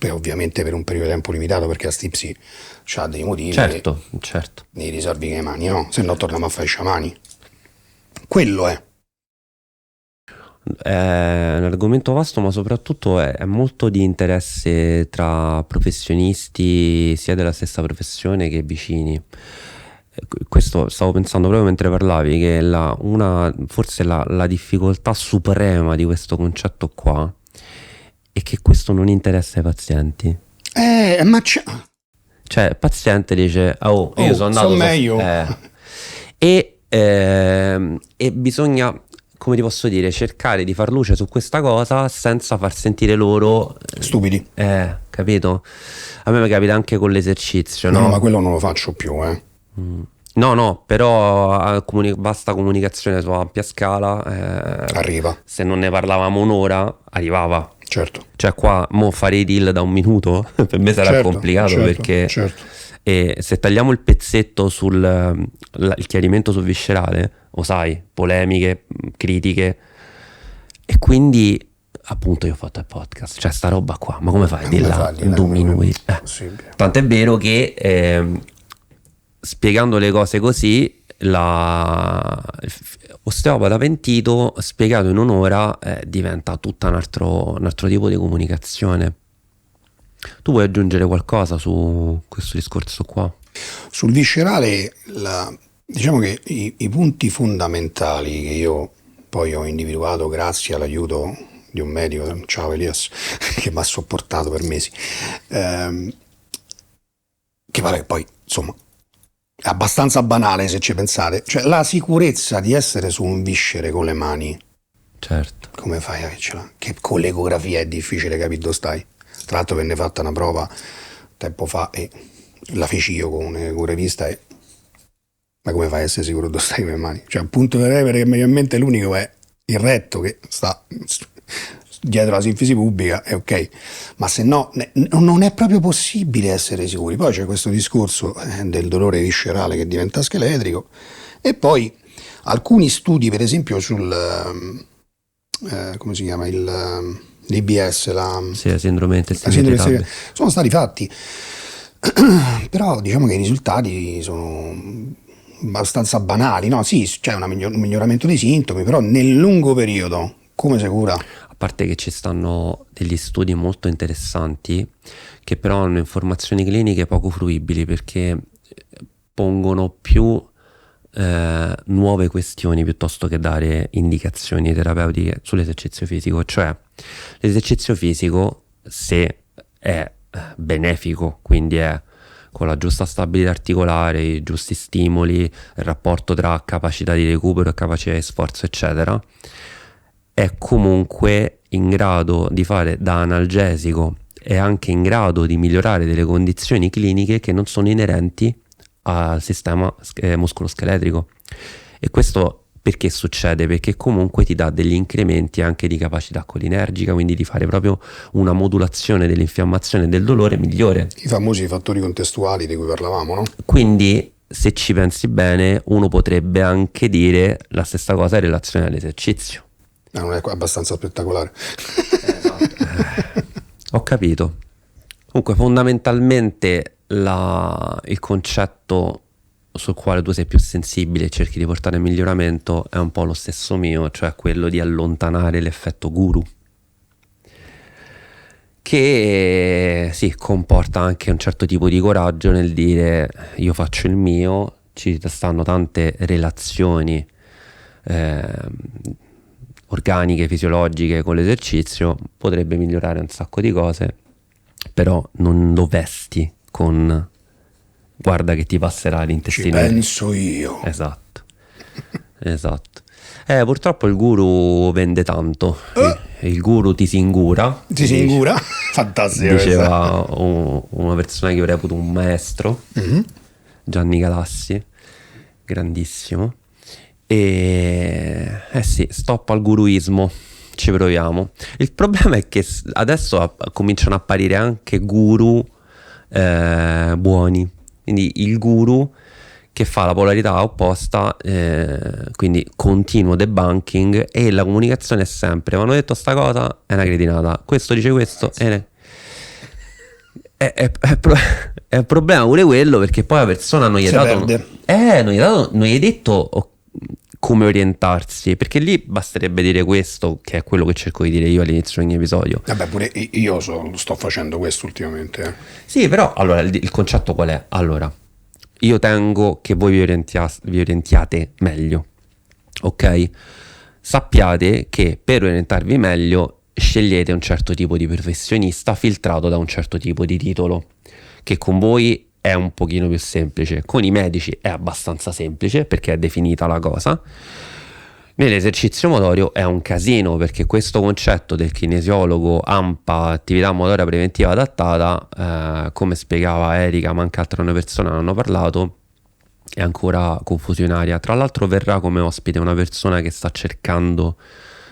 Ovviamente per un periodo di tempo limitato, perché la stipsi ha dei motivi, certo. ne risolvi con le mani, no? Se no torniamo a fare i sciamani. Quello è un argomento vasto, ma soprattutto è molto di interesse tra professionisti sia della stessa professione che vicini. Questo stavo pensando proprio mentre parlavi, che forse la difficoltà suprema di questo concetto qua è che questo non interessa ai pazienti. Ma cioè il paziente dice io sono andato meglio. E bisogna, come ti posso dire, cercare di far luce su questa cosa senza far sentire loro stupidi. Capito? A me mi capita anche con l'esercizio, no? No, ma quello non lo faccio più, No, però basta comunicazione su ampia scala, arriva. Se non ne parlavamo un'ora, arrivava. Certo. Cioè qua mo fare i deal da un minuto per me sarà complicato, perché e se tagliamo il pezzetto sul il chiarimento sul viscerale, o sai, polemiche, critiche, e quindi appunto io ho fatto il podcast, cioè sta roba qua, ma come fai di là in 2 minuti? Tant'è vero che spiegando le cose così, osteopata pentito spiegato in un'ora diventa tutto un altro tipo di comunicazione. Tu vuoi aggiungere qualcosa su questo discorso qua? Sul viscerale, diciamo che i punti fondamentali che io poi ho individuato grazie all'aiuto di un medico, ciao Elias, che mi ha sopportato per mesi, che pare che poi insomma è abbastanza banale se ci pensate, cioè la sicurezza di essere su un viscere con le mani. Certo. Come fai a avercela? Che con l'ecografia è difficile capire dove stai. Tra l'altro venne fatta una prova tempo fa e la feci io con rivista e ma come fai a essere sicuro dove stai con le mani? Cioè, il punto di revere che mi viene in mente l'unico è il retto che sta dietro la sinfisi pubblica, è ok, ma se no non è proprio possibile essere sicuri. Poi c'è questo discorso del dolore viscerale che diventa scheletrico e poi alcuni studi, per esempio sul come si chiama l'IBS, Sì, la sindrome la intestinale sindrome irritabile. sono stati fatti, però diciamo che i risultati sono abbastanza banali, no? Sì, c'è un miglioramento dei sintomi, però nel lungo periodo come si cura? A parte che ci stanno degli studi molto interessanti che però hanno informazioni cliniche poco fruibili perché pongono più nuove questioni piuttosto che dare indicazioni terapeutiche sull'esercizio fisico. Cioè, l'esercizio fisico, se è benefico, quindi è con la giusta stabilità articolare, i giusti stimoli, il rapporto tra capacità di recupero e capacità di sforzo, eccetera, è comunque in grado di fare da analgesico, è anche in grado di migliorare delle condizioni cliniche che non sono inerenti al sistema muscoloscheletrico. E questo perché succede? Perché comunque ti dà degli incrementi anche di capacità cholinergica, quindi di fare proprio una modulazione dell'infiammazione e del dolore migliore. I famosi fattori contestuali di cui parlavamo, no? Quindi, se ci pensi bene, uno potrebbe anche dire la stessa cosa in relazione all'esercizio. Non è abbastanza spettacolare. Ho capito. Comunque, fondamentalmente il concetto sul quale tu sei più sensibile e cerchi di portare a miglioramento è un po' lo stesso mio, cioè quello di allontanare l'effetto guru, che sì, comporta anche un certo tipo di coraggio nel dire io faccio il mio, ci stanno tante relazioni organiche, fisiologiche con l'esercizio, potrebbe migliorare un sacco di cose, però non lo vesti con guarda che ti passerà Ci l'intestino. penso io. Esatto, esatto. Purtroppo il guru vende tanto. Il guru ti singura. Ti singura? Fantastico. Diceva una persona che io reputo un maestro, Gianni Galassi, grandissimo. E sì, stop al guruismo, ci proviamo. Il problema è che adesso cominciano a apparire anche guru buoni. Quindi il guru che fa la polarità opposta, quindi continuo debunking, e la comunicazione è sempre: ma hanno detto sta cosa, è una cretinata, questo dice questo, è un problema pure quello, perché poi la persona non gli è dato, non gli è detto come orientarsi, perché lì basterebbe dire questo, che è quello che cerco di dire io all'inizio di ogni episodio. Vabbè, pure io sto facendo questo ultimamente. Sì, però allora il concetto qual è? Allora, io tengo che voi vi orientiate meglio, ok? Sappiate che per orientarvi meglio scegliete un certo tipo di professionista filtrato da un certo tipo di titolo, che con voi è un pochino più semplice, con i medici è abbastanza semplice perché è definita la cosa. Nell'esercizio motorio è un casino, perché questo concetto del kinesiologo AMPA, attività motoria preventiva adattata, come spiegava Erika, ma anche altre persone hanno parlato, è ancora confusionaria. Tra l'altro verrà come ospite una persona che sta cercando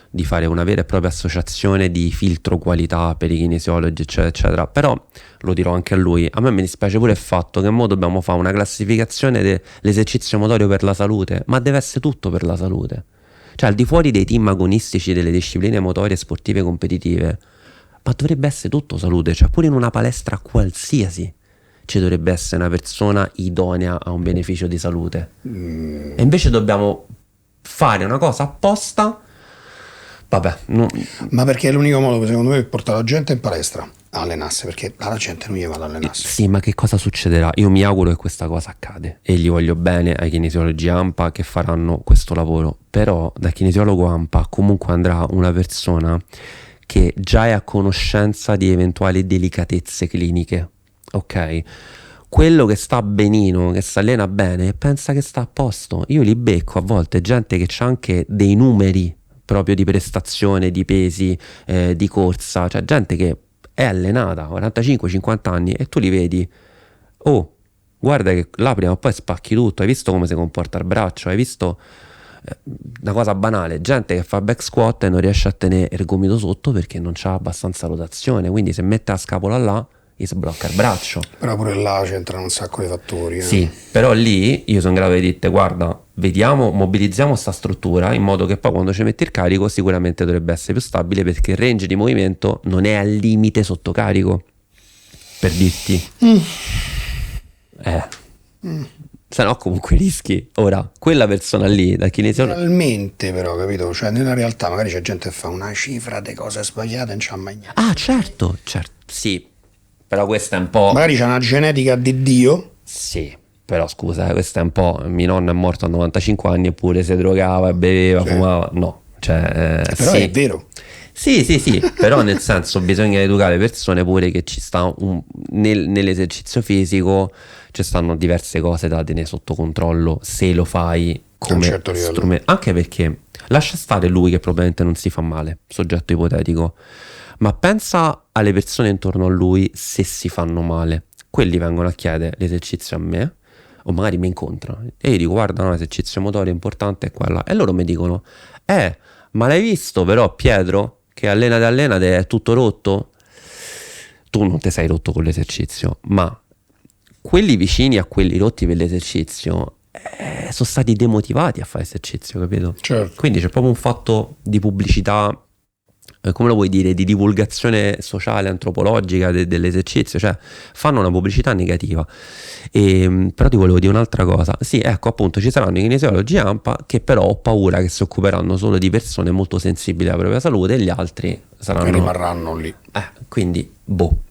di fare una vera e propria associazione di filtro qualità per i kinesiologi, eccetera eccetera. Però lo dirò anche a lui, a me mi dispiace pure il fatto che mo dobbiamo fare una classificazione dell'esercizio motorio per la salute, ma deve essere tutto per la salute, cioè al di fuori dei team agonistici delle discipline motorie sportive competitive, ma dovrebbe essere tutto salute. Cioè pure in una palestra qualsiasi ci dovrebbe essere una persona idonea a un beneficio di salute, e invece dobbiamo fare una cosa apposta. Vabbè, Ma perché è l'unico modo, secondo me, per portare la gente in palestra a allenarsi, perché la gente non gli va ad allenarsi. Sì, ma che cosa succederà? Io mi auguro che questa cosa accade e gli voglio bene ai kinesiologi AMPA che faranno questo lavoro, però da kinesiologo AMPA comunque andrà una persona che già è a conoscenza di eventuali delicatezze cliniche, ok? Quello che sta benino, che si allena bene, pensa che sta a posto. Io li becco a volte gente che c'ha anche dei numeri proprio di prestazione, di pesi, di corsa, cioè gente che è allenata, 45-50 anni, e tu li vedi, oh, guarda che là prima o poi spacchi tutto, hai visto come si comporta il braccio, hai visto una cosa banale, gente che fa back squat e non riesce a tenere il gomito sotto perché non c'ha abbastanza rotazione, quindi se mette la scapola là gli si blocca il braccio. Però pure là c'entrano un sacco di fattori. Sì, però lì io sono in grado di dirti, guarda, vediamo, mobilizziamo sta struttura in modo che poi quando ci metti il carico sicuramente dovrebbe essere più stabile, perché il range di movimento non è al limite sotto carico, per dirti. Se no comunque rischi. Ora, quella persona lì, da kinesiologo... Realmente però, capito? Cioè nella realtà magari c'è gente che fa una cifra di cose sbagliate e non c'ha mai niente. Ah, certo, sì, però questa è un po'... Magari c'è una genetica di Dio. Sì, però scusa, questo è un po'... Mio nonno è morto a 95 anni eppure si drogava, beveva, Sì. fumava. No, cioè... Però sì. è vero. Sì, però nel senso bisogna educare le persone pure che ci sta nell'esercizio fisico ci stanno diverse cose da tenere sotto controllo se lo fai come certo livello. strumento. Anche perché lascia stare lui che probabilmente non si fa male, soggetto ipotetico, ma pensa alle persone intorno a lui se si fanno male. Quelli vengono a chiedere l'esercizio a me, o magari mi incontrano e io dico guarda, no, l'esercizio motorio importante è quella, e loro mi dicono ma l'hai visto però Pietro che allenate è tutto rotto? Tu non ti sei rotto con l'esercizio, ma quelli vicini a quelli rotti per l'esercizio sono stati demotivati a fare esercizio, capito? Certo. Quindi c'è proprio un fatto di pubblicità, come lo vuoi dire, di divulgazione sociale, antropologica dell'esercizio, cioè fanno una pubblicità negativa. Però ti volevo dire un'altra cosa. Sì, ecco, appunto, ci saranno i kinesiologi AMPA che però ho paura che si occuperanno solo di persone molto sensibili alla propria salute e gli altri saranno... rimarranno lì. Quindi, boh.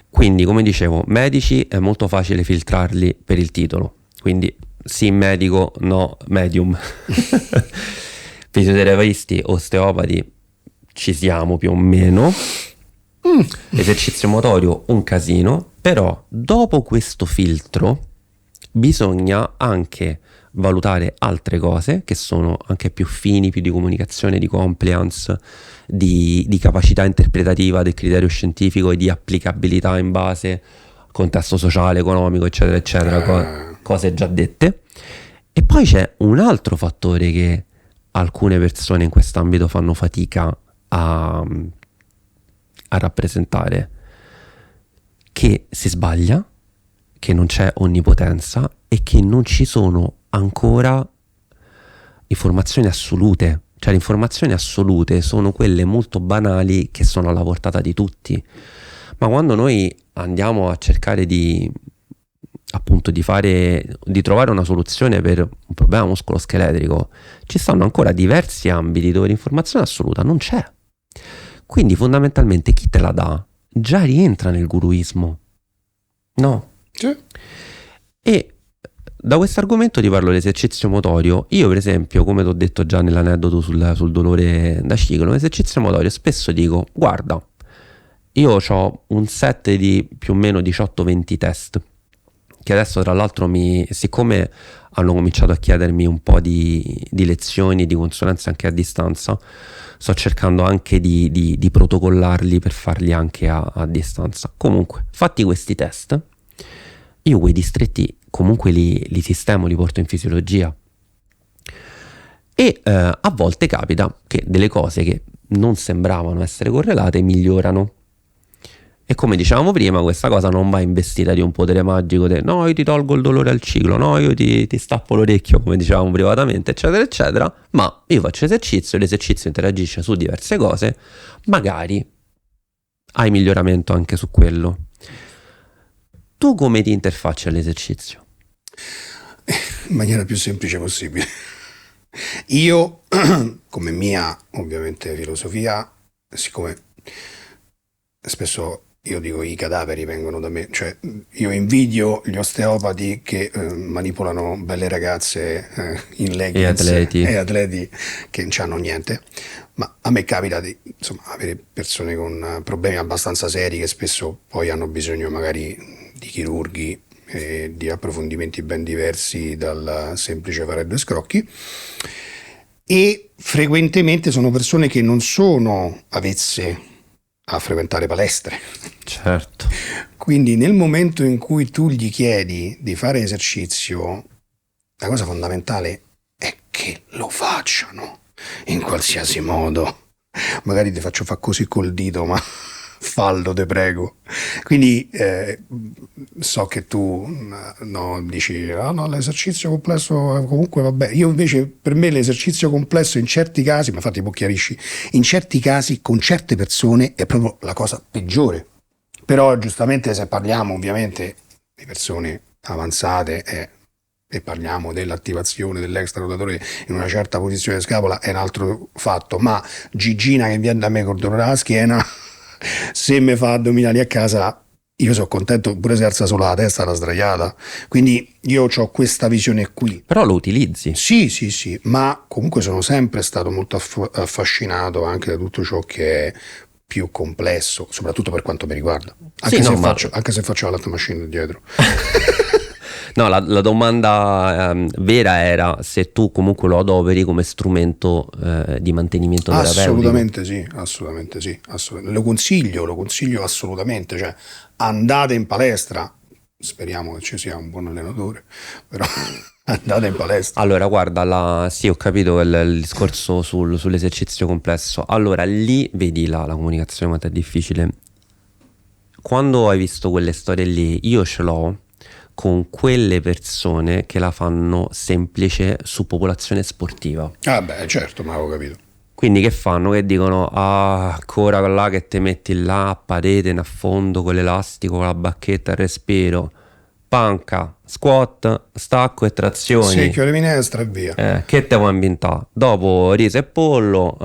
Quindi, come dicevo, medici è molto facile filtrarli per il titolo. Quindi, sì, medico, no, medium. Fisioterapisti, osteopati, ci siamo più o meno. Esercizio motorio, un casino. Però, dopo questo filtro, bisogna anche valutare altre cose che sono anche più fini, più di comunicazione, di compliance, di capacità interpretativa del criterio scientifico e di applicabilità in base al contesto sociale, economico, eccetera, eccetera, cose già dette. E poi c'è un altro fattore che alcune persone in quest'ambito fanno fatica a rappresentare, che si sbaglia, che non c'è onnipotenza e che non ci sono ancora informazioni assolute. Cioè le informazioni assolute sono quelle molto banali che sono alla portata di tutti, ma quando noi andiamo a cercare di appunto di trovare una soluzione per un problema muscoloscheletrico, ci stanno ancora diversi ambiti dove l'informazione assoluta non c'è. Quindi fondamentalmente chi te la dà già rientra nel guruismo, no? Sì. E da questo argomento ti parlo dell'esercizio motorio. Io per esempio, come ti ho detto già nell'aneddoto sul dolore da ciclo, l'esercizio motorio spesso dico guarda, io ho un set di più o meno 18-20 test che adesso tra l'altro siccome hanno cominciato a chiedermi un po' di lezioni, di consulenze anche a distanza, sto cercando anche di protocollarli per farli anche a distanza. Comunque, fatti questi test, io quei distretti comunque li sistemo, li porto in fisiologia e a volte capita che delle cose che non sembravano essere correlate migliorano. E come dicevamo prima, questa cosa non va investita di un potere magico no, io ti tolgo il dolore al ciclo, no, io ti stappo l'orecchio, come dicevamo privatamente, eccetera, eccetera, ma io faccio esercizio, l'esercizio interagisce su diverse cose, magari hai miglioramento anche su quello. Tu come ti interfacci all'esercizio? In maniera più semplice possibile. Io, come mia ovviamente filosofia, siccome spesso io dico i cadaveri vengono da me, cioè io invidio gli osteopati che manipolano belle ragazze in leggings e atleti che non c'hanno niente, ma a me capita di avere persone con problemi abbastanza seri che spesso poi hanno bisogno magari di chirurghi e di approfondimenti ben diversi dal semplice fare due scrocchi, e frequentemente sono persone che non sono avvezze a frequentare palestre. Certo. Quindi nel momento in cui tu gli chiedi di fare esercizio, la cosa fondamentale è che lo facciano in qualsiasi modo. Magari ti faccio fare così col dito, ma fallo, te prego. Quindi so che tu no, dici, ah no, l'esercizio complesso comunque vabbè. Io invece, per me l'esercizio complesso in certi casi, ma infatti poi chiarisci, in certi casi con certe persone è proprio la cosa peggiore. Però giustamente se parliamo ovviamente di persone avanzate e parliamo dell'attivazione dell'extrarotatore in una certa posizione di scapola è un altro fatto, ma Gigina che viene da me col dolore alla schiena, se mi fa addominali a casa io sono contento pure se alza solo la testa la sdraiata, quindi io ho questa visione qui. Però lo utilizzi. Sì, ma comunque sono sempre stato molto affascinato anche da tutto ciò che è più complesso, soprattutto per quanto mi riguarda, anche, Sì, anche se faccio la latte machine dietro. No, la domanda vera era se tu comunque lo adoperi come strumento di mantenimento terapeutico. Assolutamente sì. Lo consiglio assolutamente, cioè andate in palestra, speriamo che ci sia un buon allenatore, però andate in palestra. Allora, guarda, sì, ho capito il discorso sull'esercizio complesso. Allora, lì vedi la comunicazione quanto è difficile. Quando hai visto quelle storie lì, io ce l'ho con quelle persone che la fanno semplice su popolazione sportiva. Ah beh, certo, ma avevo capito. Quindi che fanno? Che dicono, ancora là che te metti là a parete in affondo con l'elastico, con la bacchetta, il respiro, panca, squat, stacco e trazioni. Secchio le minestre e via. Che te vuoi inventare? Dopo riso e pollo,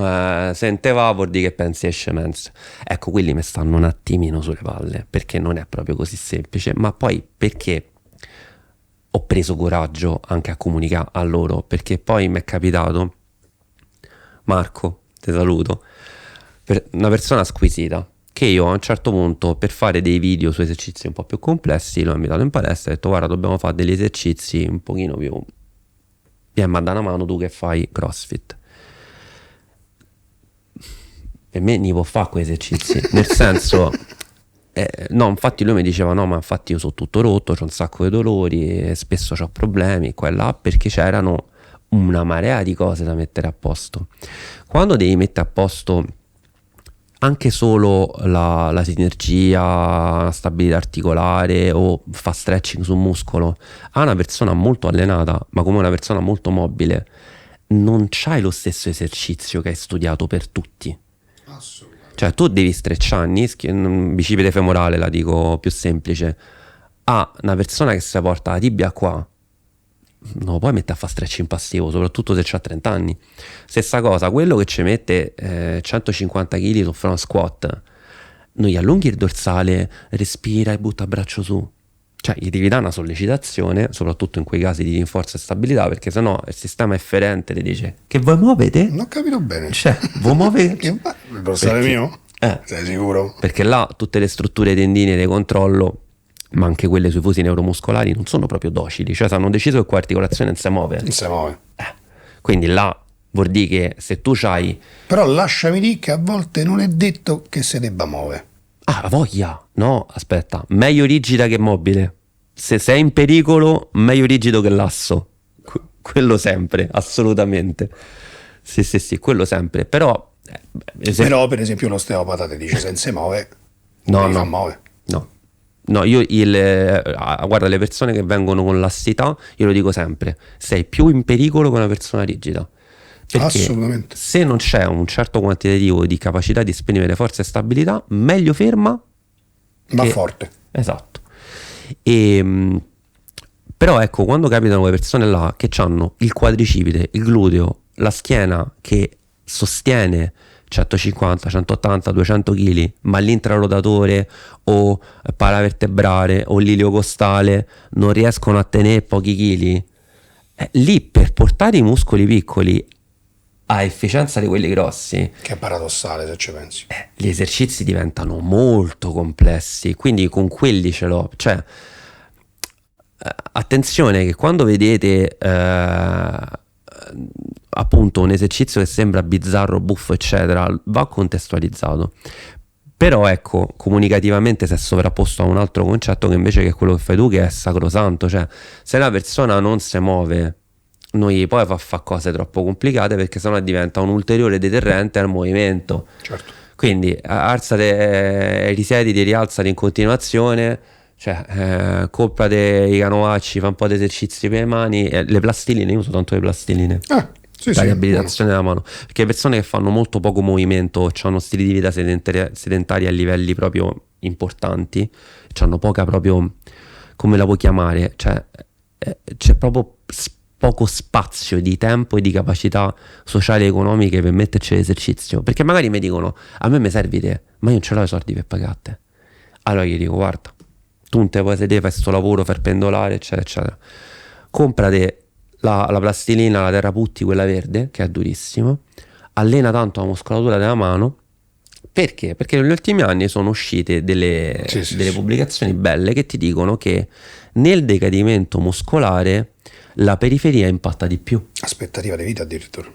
sente vapor di che pensi esce mens. Ecco, quelli mi stanno un attimino sulle palle, perché non è proprio così semplice, ma poi perché ho preso coraggio anche a comunicare a loro, perché poi mi è capitato, Marco, ti saluto, una persona squisita, che io a un certo punto per fare dei video su esercizi un po' più complessi l'ho invitato in palestra e ho detto guarda dobbiamo fare degli esercizi un pochino più, ma da una mano tu che fai CrossFit. Per me ne può fare quei esercizi, nel senso no, infatti lui mi diceva no, ma infatti io sono tutto rotto, c'ho un sacco di dolori e spesso c'ho problemi qua e là, perché c'erano una marea di cose da mettere a posto. Quando devi mettere a posto anche solo la sinergia, la stabilità articolare o fa stretching sul muscolo, a una persona molto allenata, ma come una persona molto mobile, non c'hai lo stesso esercizio che hai studiato per tutti. Assolutamente. Cioè tu devi strecciare bicipite femorale, la dico più semplice, a una persona che si porta la tibia qua, no, poi mette a fare stretching passivo, soprattutto se c'ha 30 anni. Stessa cosa, quello che ci mette 150 kg su front squat, non gli allunghi il dorsale, respira e butta il braccio su. Cioè gli devi dare una sollecitazione, soprattutto in quei casi di rinforzo e stabilità, perché sennò il sistema efferente le dice che voi muovete? Non ho capito bene. Cioè, voi muovete? Il dorsale mio? Sei sicuro? Perché là tutte le strutture tendine di controllo, ma anche quelle sui fusi neuromuscolari, non sono proprio docili, cioè se hanno deciso che quell'articolazione non si muove. Non si muove. Quindi là vuol dire che se tu c'hai... Però lasciami dire che a volte non è detto che si debba muovere. Ah, voglia! No, aspetta, meglio rigida che mobile. Se sei in pericolo, meglio rigido che lasso. Quello sempre, assolutamente. Sì, quello sempre. Però... Però per esempio l'osteopata ti dice se non si muove, no. muove. No, io guarda, le persone che vengono con lassità, io lo dico sempre, sei più in pericolo che una persona rigida. Perché assolutamente. se non c'è un certo quantitativo di capacità di esprimere forza e stabilità, meglio ferma. Ma forte. Esatto. Però ecco, quando capitano quelle persone là che hanno il quadricipite, il gluteo, la schiena che sostiene 150, 180, 200 kg, ma l'intrarotatore o paravertebrale o l'iliocostale non riescono a tenere pochi chili, lì per portare i muscoli piccoli a efficienza di quelli grossi, che è paradossale se ci pensi, gli esercizi diventano molto complessi, quindi con quelli ce l'ho, cioè attenzione che quando vedete appunto un esercizio che sembra bizzarro, buffo eccetera, va contestualizzato, Però ecco, comunicativamente si è sovrapposto a un altro concetto che invece che quello che fai tu, che è sacrosanto, cioè se la persona non si muove, non gli puoi far cose troppo complicate, perché sennò diventa un ulteriore deterrente al movimento. Certo. Quindi alzate, risiediti, rialzati in continuazione, cioè comprate i canovacci, fa un po' di esercizi per le mani, le plastiline, io uso tanto le plastiline. Sì, La sì, riabilitazione della mano, perché persone che fanno molto poco movimento, hanno stili di vita sedentari a livelli proprio importanti, hanno poca proprio, come la puoi chiamare, cioè c'è proprio poco spazio di tempo e di capacità sociali e economiche per metterci l'esercizio, perché magari mi dicono a me mi servi te, ma io non ce l'ho i soldi per pagarti. Allora gli dico guarda, tu non te puoi sedere, fai sto lavoro, far pendolare, eccetera eccetera, comprate la plastilina, la Terraputti, quella verde, che è durissimo, allena tanto la muscolatura della mano. Perché? Perché negli ultimi anni sono uscite delle pubblicazioni belle che ti dicono che nel decadimento muscolare la periferia impatta di più. Aspettativa di vita addirittura.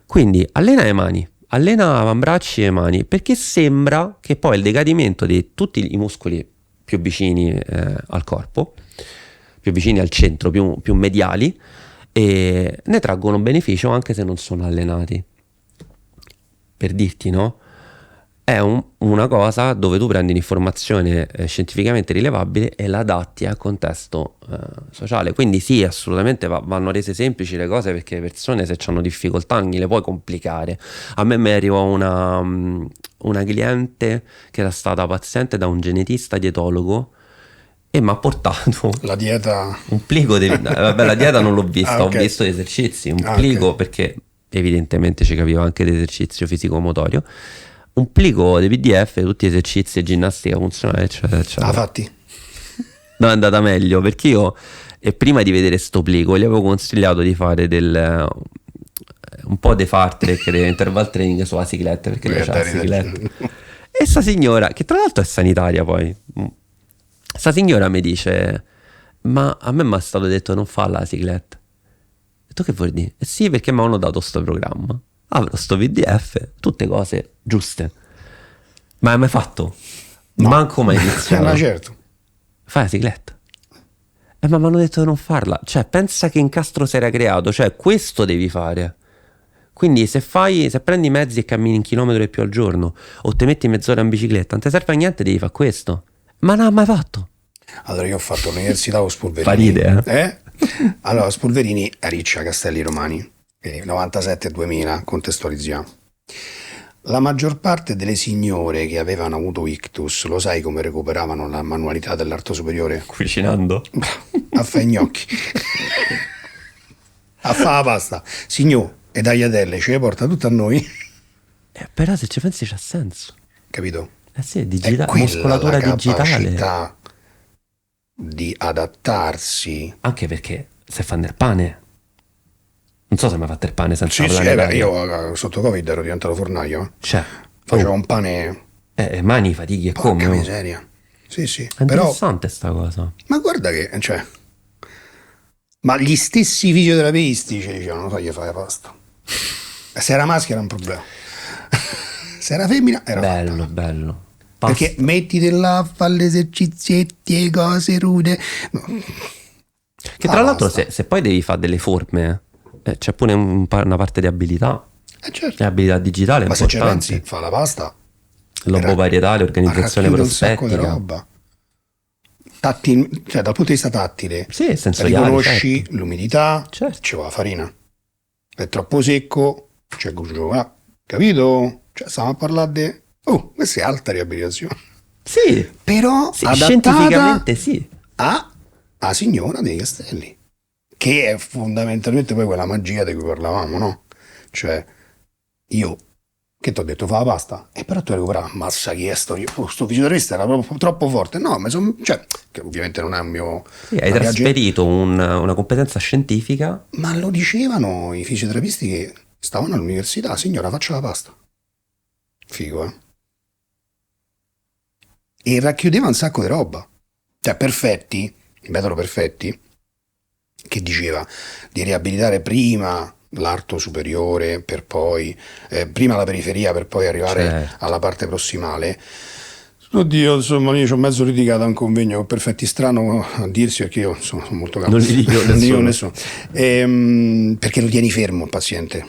Quindi allena le mani, allena avambracci e mani, perché sembra che poi il decadimento di tutti i muscoli più vicini al corpo, più vicini al centro, più mediali, e ne traggono beneficio anche se non sono allenati. Per dirti, no? È una cosa dove tu prendi un'informazione scientificamente rilevabile e la adatti al contesto sociale. Quindi sì, assolutamente vanno rese semplici le cose, perché le persone, se hanno difficoltà, non le puoi complicare. A me mi arrivò una cliente che era stata paziente da un genetista dietologo e mi ha portato la dieta, un plico vabbè, la dieta non l'ho vista, okay. Ho visto gli esercizi, un plico, okay. Perché evidentemente ci capiva anche di esercizio fisico-motorio, un plico di PDF, tutti esercizi e ginnastica funzionale, eccetera eccetera. Fatti? No, è andata meglio, perché io prima di vedere sto plico gli avevo consigliato di fare un po' di far track, interval training sulla cicletta, perché lei c'ha la cicletta. E sta signora, che tra l'altro è sanitaria poi, sta signora mi dice: ma a me mi è stato detto non fa la cicletta. E tu che vuoi dire? Sì, perché mi hanno dato sto programma, avrò sto PDF, tutte cose giuste. Ma hai mai fatto? No. Manco mai iniziato. Ma certo. Fai la cicletta. Ma mi hanno detto di non farla. Cioè, pensa che incastro si era creato. Cioè, questo devi fare. Quindi se prendi i mezzi e cammini un chilometro e più al giorno, o ti metti mezz'ora in bicicletta, non ti serve a niente, devi fare questo. Ma non ha mai fatto. Allora, io ho fatto l'università con Spolverini. Fa ridere, Allora, Spolverini a Riccia, Castelli Romani, 97-2000, contestualizziamo. La maggior parte delle signore che avevano avuto ictus, lo sai come recuperavano la manualità dell'arto superiore? Cucinando. A fare gnocchi. A fare la pasta. Signor, e tagliatelle ce le porta tutte a noi. Però se ci pensi c'ha senso. Capito? Sì, muscolatura digitale. La capacità di adattarsi. Anche perché se fanno il pane, non so se mi ha fatto il pane senza io sotto Covid ero diventato fornaio. Cioè, facevo un pane. Mani, fatichi e come? Porca miseria. Sì. È interessante sta cosa. Ma guarda che, cioè. Ma gli stessi fisioterapisti ci dicevano: non fagli fare la pasta. Se era maschio era un problema. Se era femmina era bello. Perché mettiti là, fa gli esercizietti e cose rude. No. Che tra l'altro se poi devi fare delle forme, c'è pure una parte di abilità. Certo. Abilità digitale. Ma se ci pensi, fa la pasta. Lobo parietale, organizzazione prospettica. Un sacco di roba. Cioè dal punto di vista tattile. Sì, sensoriale. Riconosci certo. l'umidità, certo. Ci va la farina. È troppo secco, c'è gusto. Capito? Cioè stiamo a parlare di. Oh, questa è alta riabilitazione. Sì. Però scientificamente sì. A signora dei Castelli. Che è fondamentalmente poi quella magia di cui parlavamo, no? Cioè, io che ti ho detto fa la pasta, e però tu recuperavi massa chiesto, sto fisioterapista era proprio troppo forte. No, cioè, che ovviamente non è un mio. Sì, hai trasferito una competenza scientifica. Ma lo dicevano i fisioterapisti che stavano all'università: signora, faccia la pasta. Figo, E racchiudeva un sacco di roba. Cioè, Perfetti, il metodo Perfetti, che diceva di riabilitare prima l'arto superiore, per poi prima la periferia, per poi arrivare alla parte prossimale. Oddio, insomma, io ci ho mezzo litigato a un convegno con Perfetti, strano a dirsi perché io sono molto calmo. Non li dico nessuno. Perché lo tieni fermo il paziente.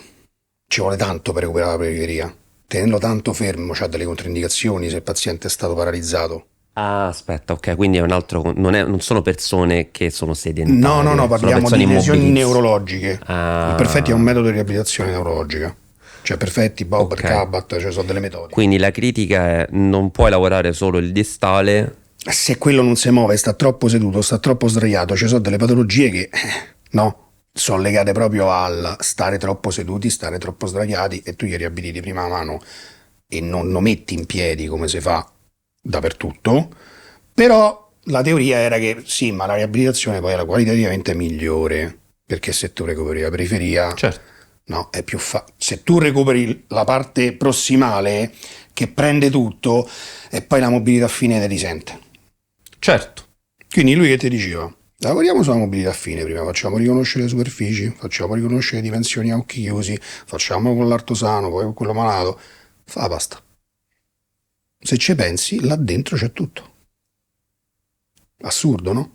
Ci vuole tanto per recuperare la periferia. Tenerlo tanto fermo c'ha delle controindicazioni se il paziente è stato paralizzato. Ah, aspetta, ok, quindi è un altro, non sono persone che sono sedentarie. No, sono parliamo persone di lesioni immobilizzate. neurologiche. Ah. Il Perfetti è un metodo di riabilitazione neurologica. Cioè Perfetti, Bob, Ok. Cabot, cioè sono delle metodiche. Quindi la critica è non puoi lavorare solo il distale. Se quello non si muove, sta troppo seduto, sta troppo sdraiato, ci sono delle patologie che, no, sono legate proprio al stare troppo seduti, stare troppo sdraiati, e tu gli riabiliti prima la mano e non lo metti in piedi come si fa dappertutto. Però la teoria era che sì, ma la riabilitazione poi era qualitativamente migliore, perché se tu recuperi la periferia, Certo. no, è più se tu recuperi la parte prossimale che prende tutto, e poi la mobilità fine te risente. Certo. Quindi lui che ti diceva? Lavoriamo sulla mobilità fine prima, facciamo riconoscere le superfici, facciamo riconoscere le dimensioni a occhi chiusi, facciamo con l'artosano, poi con quello malato, fa la pasta. Se ci pensi, là dentro c'è tutto. Assurdo, no?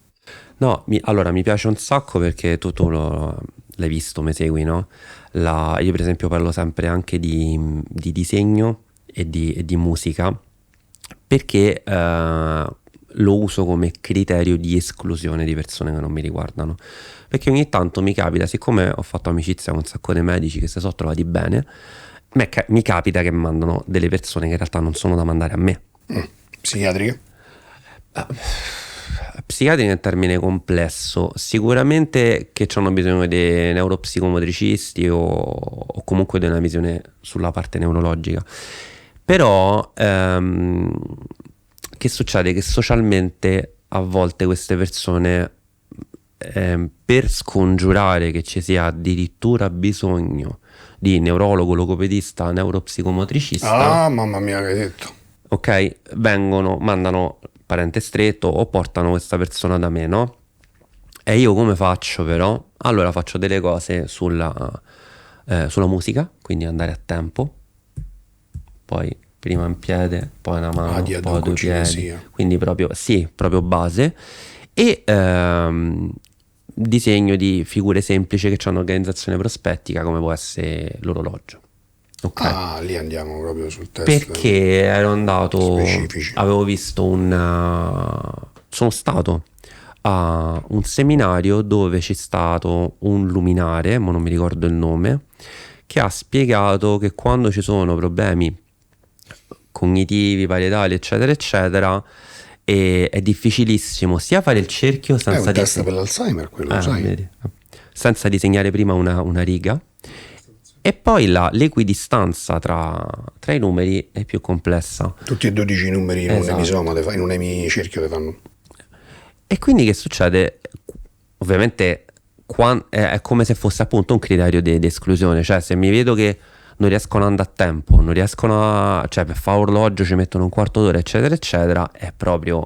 No, allora mi piace un sacco perché tu l'hai visto, mi segui, no? Io per esempio parlo sempre anche di disegno e di musica, perché lo uso come criterio di esclusione di persone che non mi riguardano. Perché ogni tanto mi capita, siccome ho fatto amicizia con un sacco di medici che si sono trovati bene, mi capita che mandano delle persone che in realtà non sono da mandare a me. Psichiatriche? Psichiatrica è un termine complesso, sicuramente che hanno bisogno di neuropsicomotricisti o comunque di una visione sulla parte neurologica. Però che succede? Che socialmente a volte queste persone, per scongiurare che ci sia addirittura bisogno di neurologo, logopedista, neuropsicomotricista, Ah, mamma mia, che hai detto. ok, mandano parente stretto o portano questa persona da me, no? E io come faccio però? Allora faccio delle cose sulla musica, quindi andare a tempo, poi prima un piede, poi una mano, Di poi due piedi, cinesia. quindi proprio, sì, proprio base, e disegno di figure semplici che hanno organizzazione prospettica come può essere l'orologio. Ok. Ah, lì andiamo proprio sul test. Perché ero andato, specifici. avevo visto sono stato a un seminario dove c'è stato un luminare, ma non mi ricordo il nome, che ha spiegato che quando ci sono problemi cognitivi, parietali, eccetera, eccetera, è difficilissimo sia fare il cerchio È senza un test per l'Alzheimer, quello, lo sai? vedi, senza disegnare prima una riga. E poi l'equidistanza tra i numeri è più complessa. Tutti e 12 numeri in un Esatto. emisoma, in un emicerchio te fanno. E quindi che succede? Ovviamente è come se fosse appunto un criterio di esclusione. Cioè se mi vedo che non riescono ad andare a tempo, non riescono cioè per fare orologio ci mettono un quarto d'ora, eccetera, eccetera, è proprio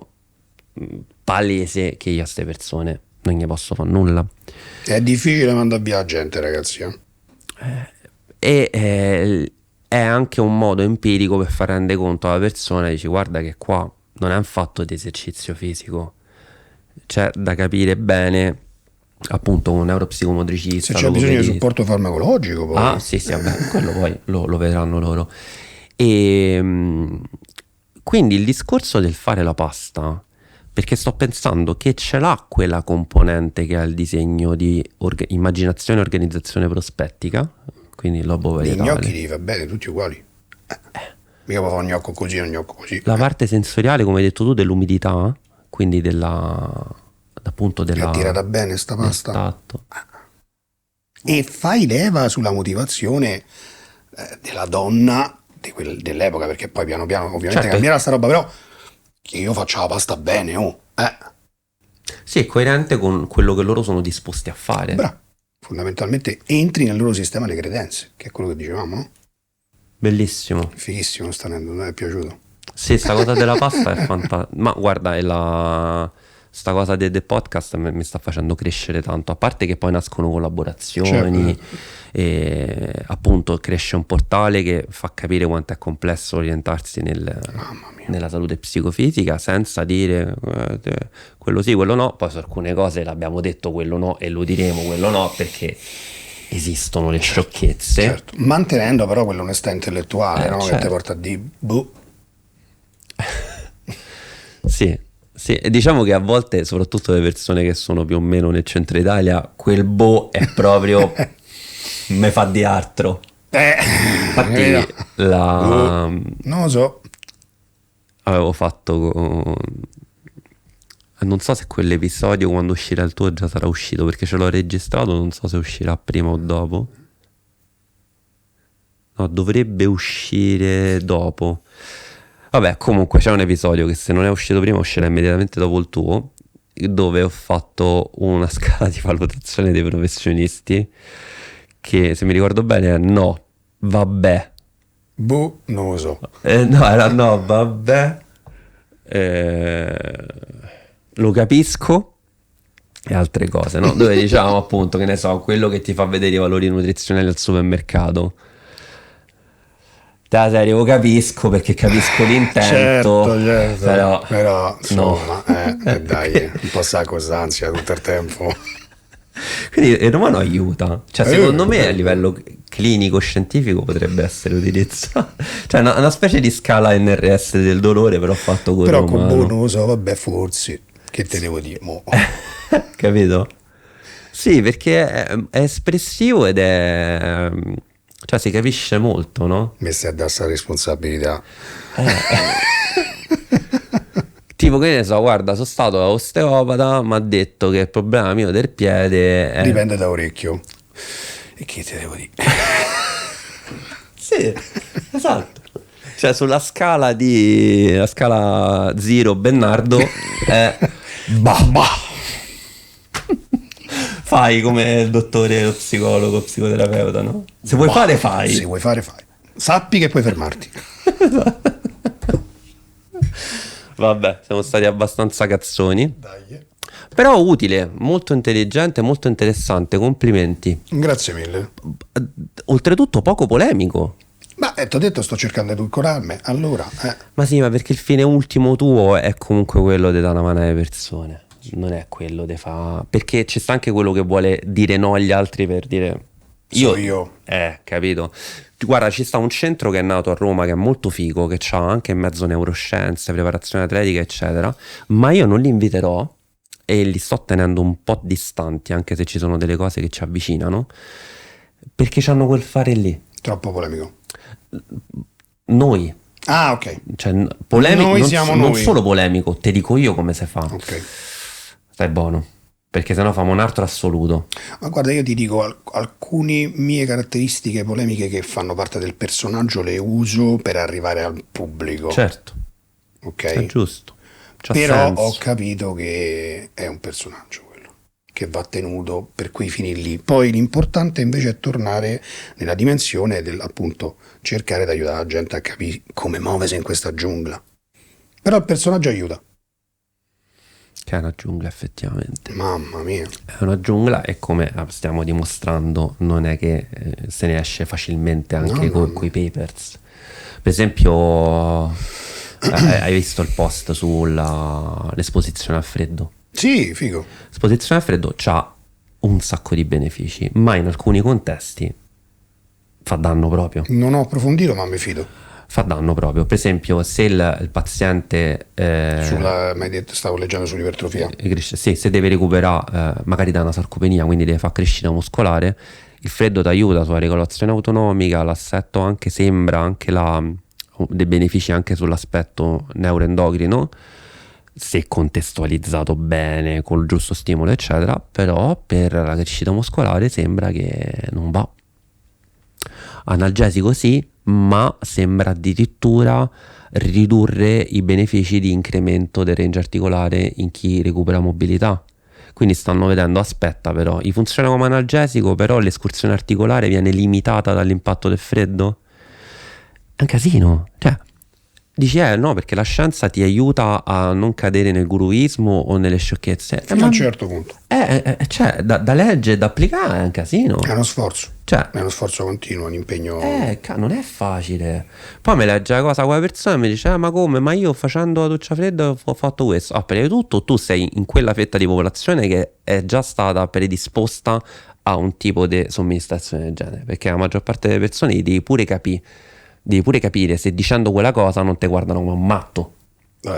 palese che io a queste persone non gli posso fare nulla. È difficile mandare via la gente, ragazzi. E è anche un modo empirico per far rendere conto alla persona, dici guarda che qua non è un fatto di esercizio fisico, c'è da capire bene appunto un neuropsicomotricista, Se c'è bisogno di logopedista. supporto farmacologico, poi. Ah sì, vabbè, quello poi lo vedranno loro. E quindi il discorso del fare la pasta, perché sto pensando che ce l'ha quella componente che ha il disegno di immaginazione e organizzazione prospettica, quindi il lobo Gli varietale. gnocchi li va bene, tutti uguali. Mica può fare un gnocco così e un gnocco così. La parte sensoriale, come hai detto tu, dell'umidità, quindi appunto È della tirata bene sta del pasta. tatto. E fai leva sulla motivazione della donna dell'epoca, perché poi piano piano ovviamente Certo. cambierà sta roba, però che io faccia la pasta bene, oh. Sì, è coerente con quello che loro sono disposti a fare. Bravo. Fondamentalmente entri nel loro sistema le credenze, che è quello che dicevamo, no? Bellissimo. Fighissimo sta andando, mi è piaciuto. Sì, sta cosa della pasta è fantastica. Ma guarda, sta cosa del podcast mi sta facendo crescere tanto. A parte che poi nascono collaborazioni, Certo. e appunto cresce un portale che fa capire quanto è complesso orientarsi nella salute psicofisica, senza dire quello sì, quello no. Poi su alcune cose l'abbiamo detto quello no e lo diremo quello no, perché esistono le sciocchezze. Certo. Mantenendo però quell'onestà intellettuale, no? Certo. Che ti porta a dire boh. Sì, e diciamo che a volte, soprattutto le persone che sono più o meno nel centro Italia, quel boh è proprio me fa di altro. Infatti non lo so. avevo fatto non so se quell'episodio, quando uscirà il tuo, già sarà uscito, perché ce l'ho registrato, non so se uscirà prima o dopo. No, dovrebbe uscire dopo. Vabbè, comunque c'è un episodio che, se non è uscito prima, uscirà immediatamente dopo il tuo, dove ho fatto una scala di valutazione dei professionisti che, se mi ricordo bene, è no, vabbè. Boh, non lo so. No, era no, vabbè. Lo capisco e altre cose, no? Dove diciamo appunto, che ne so, quello che ti fa vedere i valori nutrizionali al supermercato. Da serie lo capisco, perché capisco l'intento, certo. Però insomma, no. Dai, un po' sa costanza tutto il tempo. Quindi il romano aiuta, cioè secondo me a livello clinico scientifico potrebbe essere utilizzato, cioè una specie di scala NRS del dolore, però fatto con il Però con romano. boh, non lo so, vabbè, forse, che te devo dire, mo. Capito? Sì, perché è espressivo ed è, cioè si capisce molto, no? Mi stai a dare sta responsabilità. Tipo, che ne so, guarda, sono stato da osteopata, mi ha detto che il problema mio del piede è... Dipende da orecchio. E che te devo dire? Sì, esatto. Cioè sulla scala la scala Zero Bennardo è bah. Fai come il dottore, lo psicologo, lo psicoterapeuta, no? Se vuoi fare, fai. Se vuoi fare, fai. Sappi che puoi fermarti. Vabbè, siamo stati abbastanza cazzoni. Dai. Però utile, molto intelligente, molto interessante, complimenti. Grazie mille. Oltretutto poco polemico. Ma ti ho detto, sto cercando di edulcorarmi, allora. Ma sì, ma perché il fine ultimo tuo è comunque quello di dare una mano alle persone, non è quello di fa... Perché c'è sta anche quello che vuole dire no agli altri per dire... Io. Capito? Guarda, ci sta un centro che è nato a Roma, che è molto figo, che ha anche in mezzo neuroscienze, preparazione atletica, eccetera, ma io non li inviterò e li sto tenendo un po' distanti, anche se ci sono delle cose che ci avvicinano, perché c'hanno quel fare lì. Troppo polemico. Noi. Ah, ok. Cioè, polemico, Noi siamo non noi. solo polemico, te dico io come si fa. Ok. Stai buono, perché sennò famo un altro assoluto. Ma guarda, io ti dico, alcune mie caratteristiche polemiche che fanno parte del personaggio le uso per arrivare al pubblico. Certo, Ok? è giusto. C'ha Però senso. ho capito che è un personaggio quello, che va tenuto per quei fini lì. Poi l'importante invece è tornare nella dimensione del, appunto, cercare di aiutare la gente a capire come muoversi in questa giungla. Però il personaggio aiuta. Che è una giungla, effettivamente. Mamma mia. È una giungla, e come stiamo dimostrando non è che se ne esce facilmente anche No. con i papers. Per esempio, hai visto il post sull'esposizione al freddo? Sì, figo. L'esposizione al freddo c'ha un sacco di benefici, ma in alcuni contesti fa danno proprio. Non ho approfondito, ma mi fido. Fa danno proprio. Per esempio, se il paziente Stavo leggendo sull'ipertrofia. sì, se deve recuperare magari da una sarcopenia, quindi deve fare crescita muscolare, il freddo ti aiuta sulla regolazione autonomica, l'assetto anche sembra, anche dei benefici anche sull'aspetto neuroendocrino, se contestualizzato bene, col giusto stimolo, eccetera. Però per la crescita muscolare sembra che non va. Analgesico sì, ma sembra addirittura ridurre i benefici di incremento del range articolare in chi recupera mobilità. Quindi stanno vedendo, aspetta, però gli funziona come analgesico, però l'escursione articolare viene limitata dall'impatto del freddo. È un casino, cioè Dici, no, perché la scienza ti aiuta a non cadere nel guruismo o nelle sciocchezze. Fino a un certo punto. Cioè, da leggere e da applicare è un casino. È uno sforzo. Cioè, È uno sforzo continuo, un impegno. non è facile. Poi mi legge la cosa quella persona e mi dice, ma come? Ma io facendo la doccia fredda ho fatto questo. Prima di tutto tu sei in quella fetta di popolazione che è già stata predisposta a un tipo di somministrazione del genere, perché la maggior parte delle persone devi pure capire se dicendo quella cosa non ti guardano come un matto.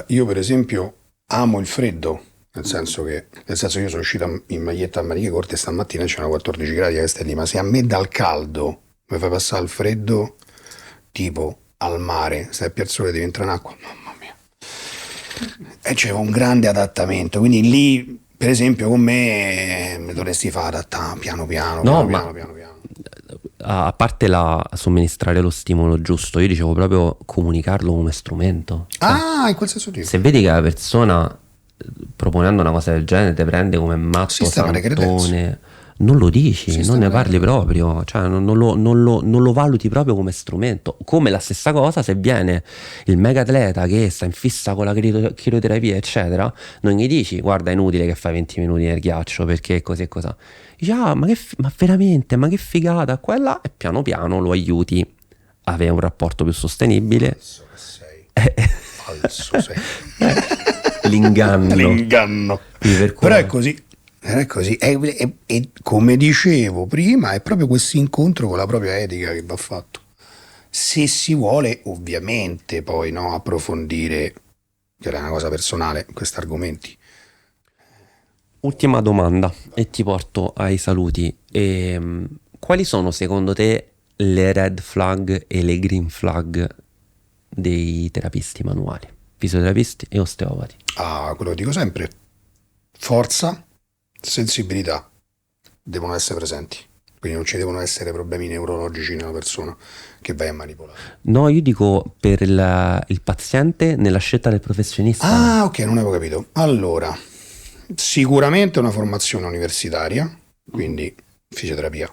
Io per esempio amo il freddo, nel senso che io sono uscito in maglietta a maniche corte stamattina c'erano 14 gradi a Castelli, ma se a me dal caldo mi fai passare al freddo, tipo al mare, stai a Piazzole devi entrare in acqua, mamma mia. E c'è un grande adattamento, quindi lì per esempio con me mi dovresti fare adattare piano piano. A parte la somministrare lo stimolo giusto, io dicevo proprio comunicarlo come strumento. In quel senso tipo. Se vedi che la persona proponendo una cosa del genere ti prende come matto, Sistema di credenze. santone, non lo dici, Sistema non ne di parli proprio, cioè non lo valuti proprio come strumento. Come la stessa cosa se viene il mega atleta che sta in fissa con la crioterapia eccetera, non gli dici guarda è inutile che fai 20 minuti nel ghiaccio perché così e così. Dici ma veramente, ma che figata, quella, e piano piano lo aiuti a avere un rapporto più sostenibile. Falso che sei. Falso sei. L'inganno. Però è così. E come dicevo prima, è proprio questo incontro con la propria etica che va fatto. Se si vuole, ovviamente, poi no, approfondire, che è una cosa personale, questi argomenti. Ultima domanda e ti porto ai saluti. Quali sono secondo te le red flag e le green flag dei terapisti manuali, fisioterapisti e osteopati? Quello che dico sempre, forza, sensibilità devono essere presenti, quindi non ci devono essere problemi neurologici nella persona che vai a manipolare. No, io dico per il paziente nella scelta del professionista. Ok, non avevo capito. Allora, sicuramente una formazione universitaria, quindi fisioterapia,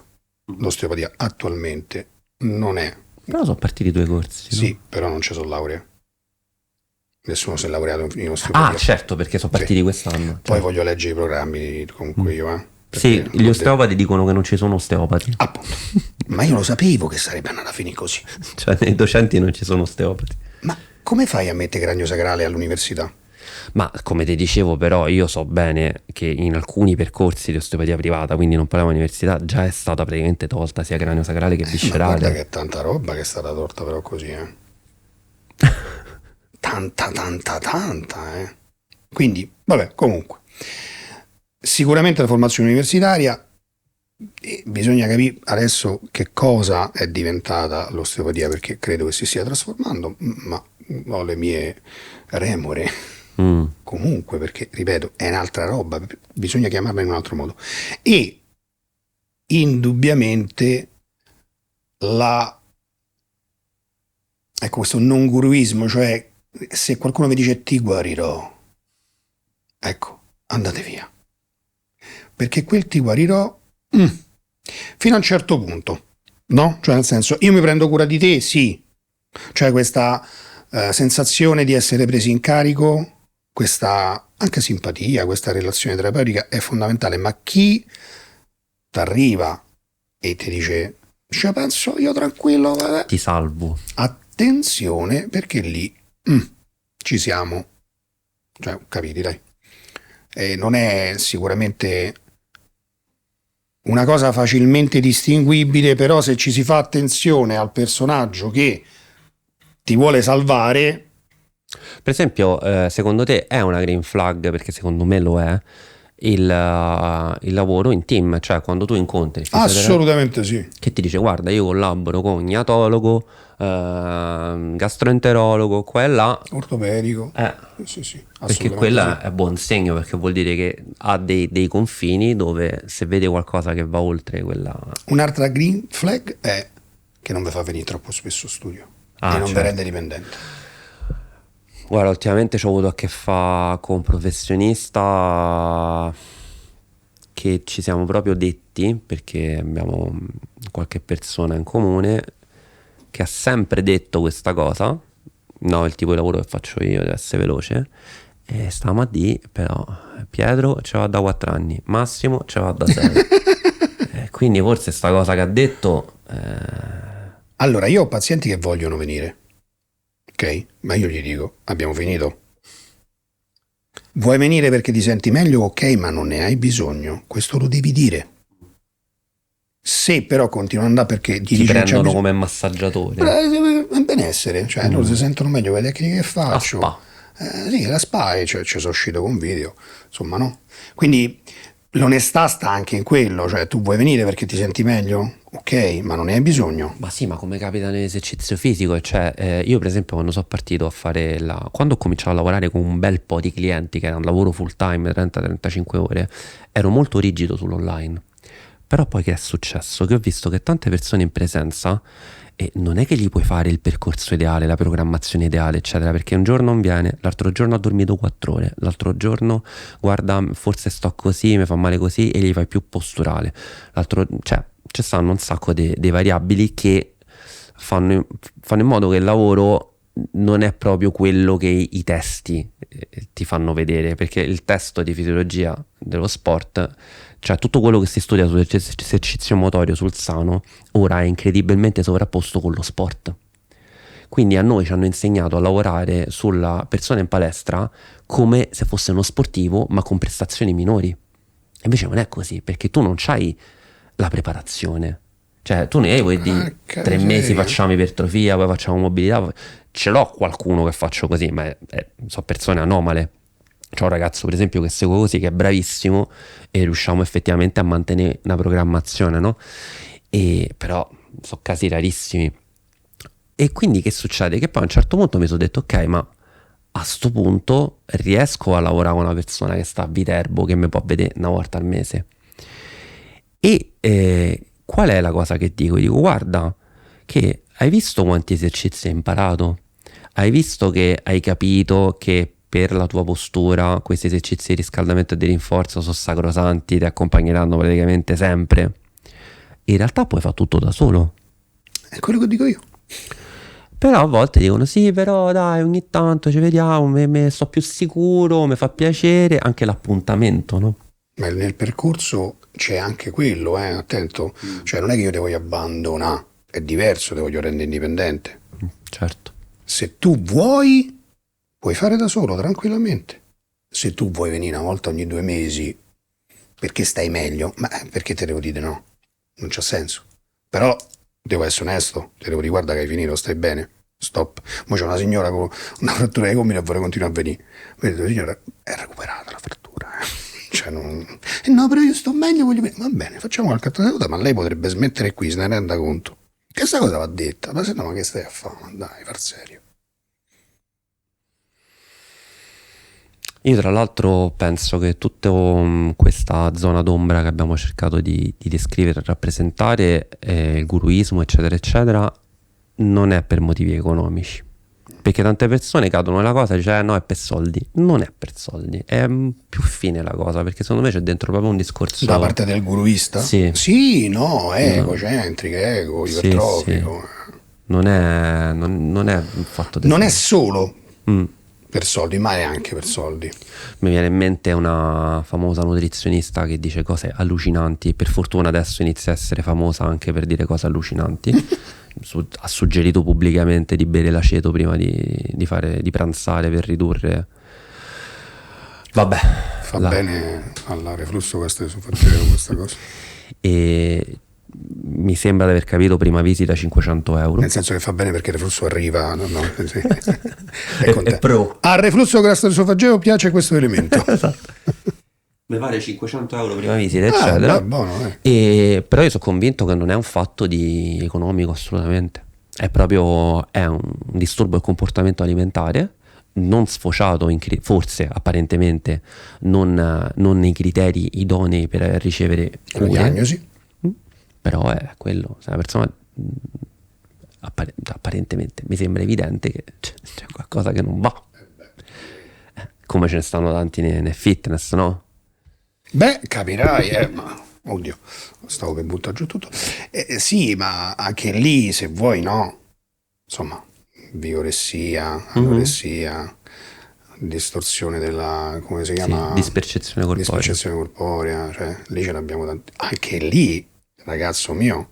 l'osteopatia attualmente non è. Però sono partiti 2 corsi. Sì, no? però non ci sono lauree. Nessuno si è laureato in osteopatia. Certo, perché sono partiti Sì. quest'anno. Poi Certo. voglio leggere i programmi comunque io, Sì, perché gli osteopati dicono che non ci sono osteopati. appunto. Ma io lo sapevo che sarebbe andata a finire così. Cioè, nei docenti non ci sono osteopati. Ma come fai a mettere cranio sacrale all'università? Ma come ti dicevo, però, io so bene che in alcuni percorsi di osteopatia privata, quindi non parliamo di università, già è stata praticamente tolta sia cranio sacrale che Ma viscerale. guarda che è tanta roba che è stata torta però così, tanta. Quindi, vabbè, comunque. Sicuramente la formazione universitaria, bisogna capire adesso che cosa è diventata l'osteopatia, perché credo che si stia trasformando, ma ho le mie remore. Comunque, perché, ripeto, è un'altra roba, bisogna chiamarla in un altro modo. E indubbiamente ecco, questo non guruismo, cioè se qualcuno mi dice ti guarirò, ecco, andate via. Perché quel ti guarirò fino a un certo punto, no? Cioè nel senso, io mi prendo cura di te, sì. Cioè questa sensazione di essere presi in carico, questa anche simpatia, questa relazione terapeutica è fondamentale, ma chi t'arriva e ti dice ci penso io tranquillo, Ti salvo. attenzione perché lì ci siamo, cioè capiti dai, non è sicuramente una cosa facilmente distinguibile, però se ci si fa attenzione al personaggio che ti vuole salvare. Per esempio, secondo te è una green flag, perché secondo me lo è, il lavoro in team, cioè quando tu incontri il fisioterapista Assolutamente sì. che ti dice guarda io collaboro con gnatologo, gastroenterologo, qua e là, Ortopedico. Sì, perché assolutamente quella sì. è buon segno, perché vuol dire che ha dei confini dove se vede qualcosa che va oltre quella. Un'altra green flag è che non vi fa venire troppo spesso studio e non vi Certo. rende dipendente. Guarda, ultimamente ci ho avuto a che fare con un professionista che ci siamo proprio detti, perché abbiamo qualche persona in comune, che ha sempre detto questa cosa, No, il tipo di lavoro che faccio io deve essere veloce. E stavamo a dire, però, Pietro ce va da 4 anni, Massimo ce va da 6. Quindi forse sta cosa che ha detto... Allora, io ho pazienti che vogliono venire, ok? Ma io gli dico, abbiamo finito. Vuoi venire perché ti senti meglio? Ok, ma non ne hai bisogno. Questo lo devi dire. Se però continua ad andare perché ti ti dice che c'è prendono bisogno... come massaggiatore. benessere, cioè loro si sentono meglio con le tecniche che A faccio. spa. Sì, la SPA, e ci sono uscito con video, insomma, no? Quindi l'onestà sta anche in quello, cioè tu vuoi venire perché ti senti meglio? Ok, ma non ne hai bisogno. Ma sì, ma come capita nell'esercizio fisico, cioè io per esempio quando sono partito a fare quando ho cominciato a lavorare con un bel po' di clienti, che era un lavoro full time, 30-35 ore, ero molto rigido sull'online. Però poi che è successo? Che ho visto che tante persone in presenza, e non è che gli puoi fare il percorso ideale, la programmazione ideale, eccetera, perché un giorno non viene, l'altro giorno ha dormito 4 ore, l'altro giorno guarda, forse sto così, mi fa male così, e gli fai più posturale. Cioè, ci stanno un sacco di variabili che fanno in modo che il lavoro non è proprio quello che i testi ti fanno vedere, perché il testo di fisiologia dello sport, cioè tutto quello che si studia sull'esercizio motorio, sul sano, ora è incredibilmente sovrapposto con lo sport. Quindi a noi ci hanno insegnato a lavorare sulla persona in palestra come se fosse uno sportivo, ma con prestazioni minori. Invece non è così, perché tu non c'hai la preparazione. Cioè, tu ne hai vuoi di 3 mesi facciamo ipertrofia, poi facciamo mobilità. Ce l'ho qualcuno che faccio così, ma sono persone anomale. C'ho un ragazzo, per esempio, che seguo così, che è bravissimo e riusciamo effettivamente a mantenere una programmazione, no? Però sono casi rarissimi. E quindi che succede? Che poi a un certo punto mi sono detto, ok, ma a sto punto riesco a lavorare con una persona che sta a Viterbo, che mi può vedere una volta al mese. E qual è la cosa che dico? Dico, guarda, che hai visto quanti esercizi hai imparato? Hai visto che hai capito che per la tua postura questi esercizi di riscaldamento e di rinforzo sono sacrosanti, ti accompagneranno praticamente sempre? In realtà puoi fare tutto da solo. È quello che dico io. Però a volte dicono sì, però dai, ogni tanto ci vediamo, me sto più sicuro, mi fa piacere, anche l'appuntamento, no? Ma nel percorso c'è anche quello, attento. Cioè non è che io ti voglio abbandonare, è diverso, ti voglio rendere indipendente. Certo. Se tu vuoi, puoi fare da solo, tranquillamente. Se tu vuoi venire una volta ogni 2 mesi perché stai meglio, ma perché te devo dire no? Non c'ha senso. Però devo essere onesto, ti devo dire guarda che hai finito, stai bene, stop. Mo c'è una signora con una frattura ai gomiti e vorrei continuare a venire. Vedete, la signora è recuperata la frattura. Cioè non... no, però io sto meglio, voglio venire. Va bene, facciamo qualche altra seduta, ma lei potrebbe smettere qui, se ne renda conto. Che sta cosa va detta? Ma se no, ma che stai a fare? Dai, far serio. Io tra l'altro penso che tutta questa zona d'ombra che abbiamo cercato di descrivere e rappresentare, il guruismo eccetera eccetera, non è per motivi economici. Perché tante persone cadono nella cosa e dicono no, è per soldi. Non è per soldi, è più fine la cosa, perché secondo me c'è dentro proprio un discorso... Da parte del guruista? Sì. Sì, no, egocentrico, ipertrofico. Sì. Non è un fatto di... Non è solo Mm. per soldi, ma è anche per soldi. Mi viene in mente una famosa nutrizionista che dice cose allucinanti. Per fortuna adesso inizia a essere famosa anche per dire cose allucinanti. Ha suggerito pubblicamente di bere l'aceto prima di pranzare per ridurre. Vabbè. Fa bene al reflusso gastroesofageo questa cosa. E mi sembra di aver capito prima visita 500 euro. Nel senso che fa bene perché il reflusso arriva. No, sì. È pro. Al reflusso gastroesofageo piace questo elemento. Esatto. Mi pare 500 euro prima visita, eccetera. Beh, buono, Però io sono convinto che non è un fatto di economico assolutamente. È un disturbo del comportamento alimentare, non sfociato forse apparentemente non nei criteri idonei per ricevere la cure. diagnosi. Però è quello, se una persona apparentemente mi sembra evidente che c'è qualcosa che non va. Come ce ne stanno tanti nel fitness, no? Beh, capirai, ma oddio, stavo per buttare giù tutto. Sì, ma anche lì, se vuoi, no, insomma, vigoressia, anoressia, distorsione della, come si chiama? Dispercezione corporea. Dispercezione corporea, cioè lì ce l'abbiamo tanti. Anche lì, ragazzo mio,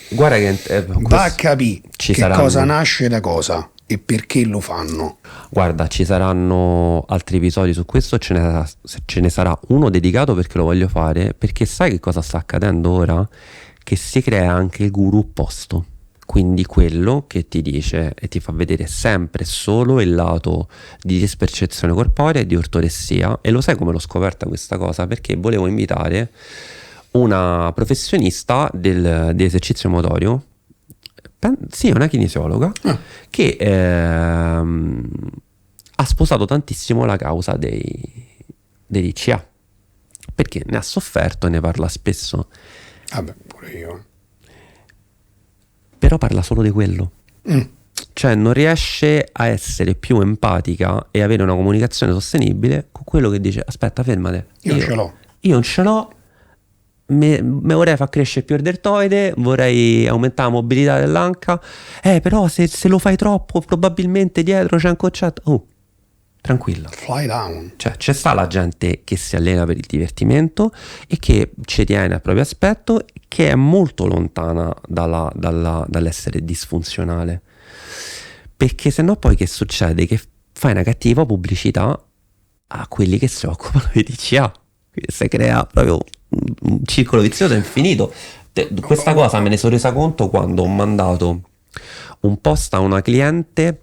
Guarda che va a capire ci che saranno. cosa nasce da cosa e perché lo fanno. Guarda, ci saranno altri episodi su questo, ce ne sarà uno dedicato perché lo voglio fare, perché sai che cosa sta accadendo ora? Che si crea anche il guru opposto, quindi quello che ti dice e ti fa vedere sempre solo il lato di dispercezione corporea e di ortoressia. E lo sai come l'ho scoperta questa cosa? Perché volevo invitare una professionista dell'esercizio motorio, sì, una kinesiologa, che ha sposato tantissimo la causa dei DCA, perché ne ha sofferto e ne parla spesso, Vabbè, pure io. però parla solo di quello. Cioè non riesce a essere più empatica e avere una comunicazione sostenibile con quello che dice: aspetta, fermate, Io ce l'ho. io non ce l'ho, mi vorrei far crescere più il deltoide, vorrei aumentare la mobilità dell'anca, però se lo fai troppo probabilmente dietro c'è un concetto. Oh, tranquilla. Fly down. Cioè c'è sta la gente che si allena per il divertimento e che ci tiene al proprio aspetto, che è molto lontana dall'essere disfunzionale, perché sennò poi che succede? Che fai una cattiva pubblicità a quelli che si occupano di DCA, si crea proprio un circolo vizioso infinito. Questa cosa me ne sono resa conto quando ho mandato un post a una cliente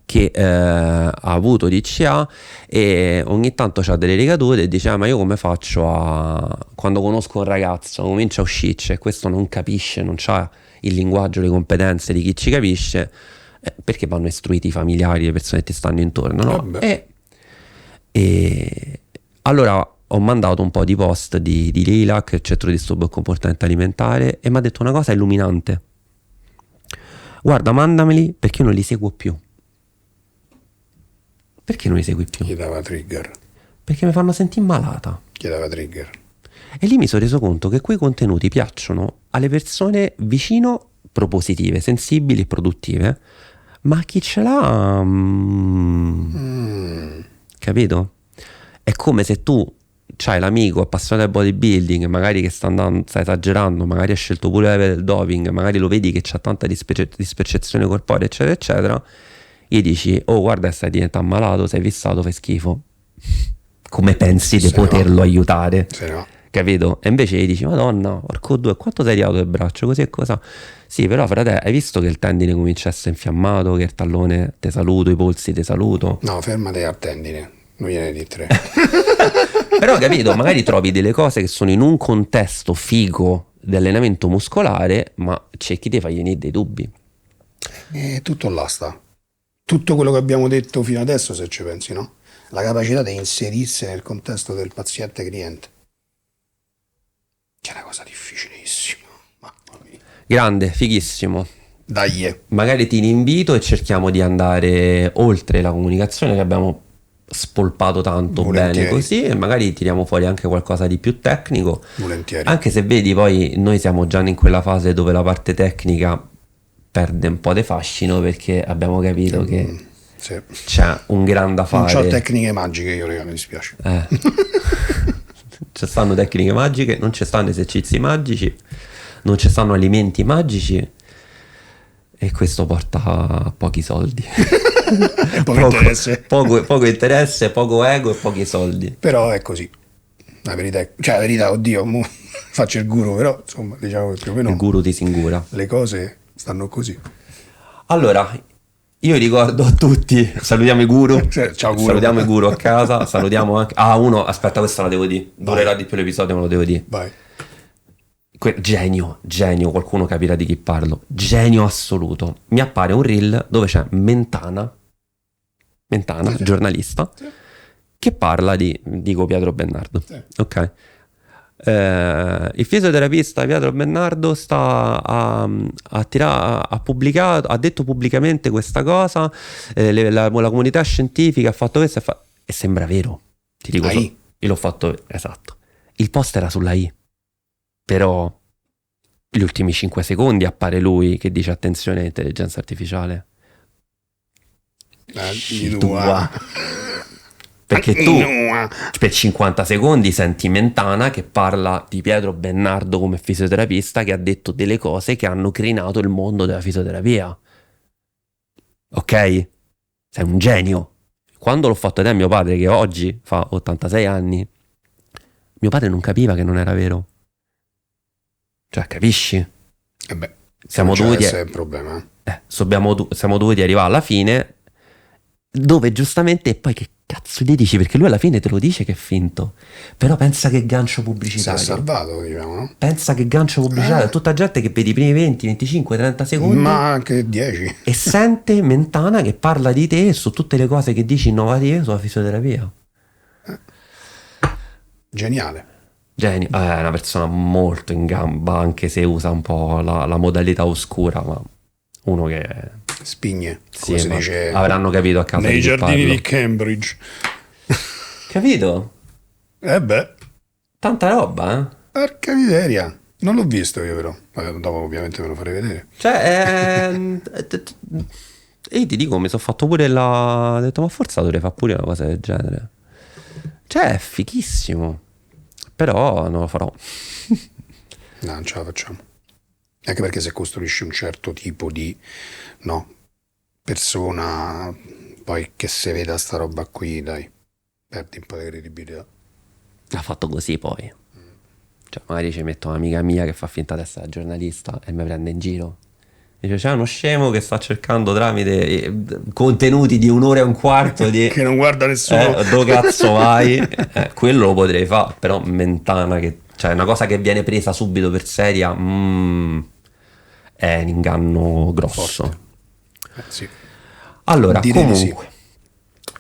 che ha avuto DCA e ogni tanto c'ha delle ricadute e dice: ma io come faccio quando conosco un ragazzo comincia a uscirci e questo non capisce, non c'ha il linguaggio, le competenze di chi ci capisce, perché vanno istruiti i familiari, le persone che ti stanno intorno, no? E allora ho mandato un po' di post di Lilac, il centro di disturbo del comportamento alimentare, e mi ha detto una cosa illuminante: guarda, mandameli perché io non li seguo più. Perché non li segui più? Gli dava trigger. Perché mi fanno sentire malata. Gli dava trigger. E lì mi sono reso conto che quei contenuti piacciono alle persone vicino, propositive, sensibili e produttive, ma chi ce l'ha... Capito? È come se tu c'hai l'amico appassionato al bodybuilding, magari che sta esagerando, magari ha scelto pure il doping, magari lo vedi che c'ha tanta dispercezione corporea, eccetera, eccetera, gli dici: oh, guarda, stai diventando malato, sei fissato, fai schifo. Come pensi di poterlo aiutare? Se no. Capito? E invece gli dici: madonna, porco due, quanto sei arrivato del braccio, così e cosa? Sì, però frate, hai visto che il tendine comincia a essere infiammato, che il tallone te saluto, i polsi te saluto? No, fermate al tendine, non gliene di tre. Però, capito, magari trovi delle cose che sono in un contesto figo di allenamento muscolare, ma cerchi di fargli venire dei dubbi. E tutto là sta. Tutto quello che abbiamo detto fino adesso, se ci pensi, no? La capacità di inserirsi nel contesto del paziente cliente, che è una cosa difficilissima. Mamma mia. Grande, fighissimo. Dai. Magari ti invito e cerchiamo di andare oltre la comunicazione che abbiamo spolpato tanto Volentieri. bene così, e magari tiriamo fuori anche qualcosa di più tecnico. Volentieri. Anche se vedi, poi noi siamo già in quella fase dove la parte tecnica perde un po' di fascino, perché abbiamo capito che Sì. c'è un gran da Non fare. c'ho tecniche magiche io, raga, mi dispiace. Ci stanno tecniche magiche, non ci stanno esercizi magici, non ci stanno alimenti magici, e questo porta a pochi soldi. E poco interesse. Poco interesse, poco ego e pochi soldi. Però è così. La verità è... Cioè, la verità, oddio, mo faccio il guru, però, insomma, diciamo che più o meno Il guru ti singura. le cose stanno così. Allora, io ricordo a tutti, salutiamo i guru, Ciao guru. salutiamo i guru a casa, salutiamo anche... uno, aspetta, questa la devo dire, durerà di più l'episodio, me lo devo dire. Vai. Genio, qualcuno capirà di chi parlo. Genio assoluto. Mi appare un reel dove c'è Mentana, Sì. giornalista, Sì. che parla dico Pietro Bennardo. Sì. Ok. Il fisioterapista Pietro Bennardo ha pubblicato, ha detto pubblicamente questa cosa, la comunità scientifica ha fatto questo e sembra vero. Ti dico, La I. io l'ho fatto, esatto. Il post era sulla I, però gli ultimi 5 secondi appare lui che dice: attenzione, intelligenza artificiale. Di tua. Perché tu per 50 secondi senti Mentana che parla di Pietro Bennardo come fisioterapista, che ha detto delle cose che hanno crinato il mondo della fisioterapia. Ok? Sei un genio. Quando l'ho fatto vedere a mio padre, che oggi fa 86 anni, mio padre non capiva che non era vero. Cioè, capisci? Siamo dovuti... Questo è il problema. siamo dovuti arrivare alla fine, dove giustamente, e poi che cazzo gli dici? Perché lui alla fine te lo dice che è finto. Però pensa che gancio pubblicitario. Si è salvato, diciamo, no? Pensa che gancio pubblicitario. Tutta gente che vede i primi 20, 25, 30 secondi. Ma anche 10. E sente Mentana che parla di te su tutte le cose che dici innovative sulla fisioterapia. Geniale. Genio. È una persona molto in gamba, anche se usa un po' la modalità oscura, ma uno che... Spigne, Sì, come si dice, avranno capito a casa nei di chi giardini parlo. di Cambridge. Capito? Tanta roba, Porca miseria. Non l'ho visto io, però. Dopo ovviamente me lo farei vedere. Cioè, e io ti dico, mi sono fatto pure ho detto, ma forse dovrei fare pure una cosa del genere. Cioè, è fighissimo. Però non lo farò. No, non ce la facciamo. Anche perché se costruisci un certo tipo di persona, poi che se veda sta roba qui, dai, perdi un po' di credibilità. L'ha fatto così poi. Cioè, magari ci metto un'amica mia che fa finta di essere giornalista e mi prende in giro. Dice, c'è uno scemo che sta cercando tramite contenuti di 1 ora e un quarto di... che non guarda nessuno. Dove cazzo vai? Quello lo potrei fare, però Mentana, che cioè una cosa che viene presa subito per seria, è un inganno grosso. Sì. Allora, Direi comunque,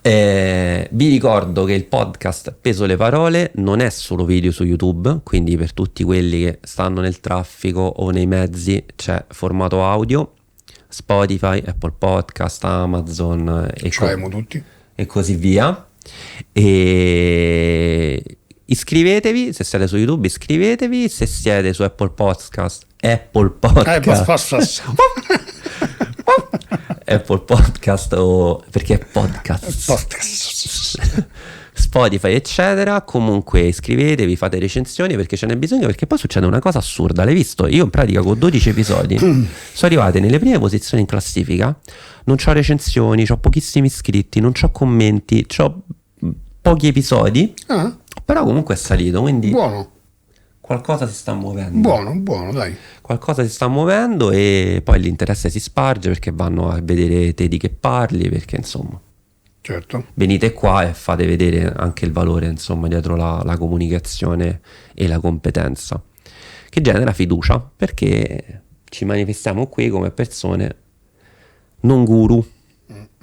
vi ricordo che il podcast Peso le parole non è solo video su YouTube, quindi per tutti quelli che stanno nel traffico o nei mezzi c'è formato audio, Spotify, Apple Podcast, Amazon e così via. E iscrivetevi, se siete su YouTube iscrivetevi, se siete su Apple Podcast Apple Podcast o perché è podcast Spotify eccetera, comunque iscrivetevi, fate recensioni perché ce n'è bisogno, perché poi succede una cosa assurda, l'hai visto? Io in pratica con 12 episodi sono arrivate nelle prime posizioni in classifica, non c'ho recensioni, c'ho pochissimi iscritti, non c'ho commenti, c'ho pochi episodi, però comunque è salito, quindi buono. Qualcosa si sta muovendo. Buono, dai. Qualcosa si sta muovendo e poi l'interesse si sparge perché vanno a vedere te di che parli, perché insomma certo, venite qua e fate vedere anche il valore insomma dietro la comunicazione e la competenza, che genera fiducia, perché ci manifestiamo qui come persone non guru,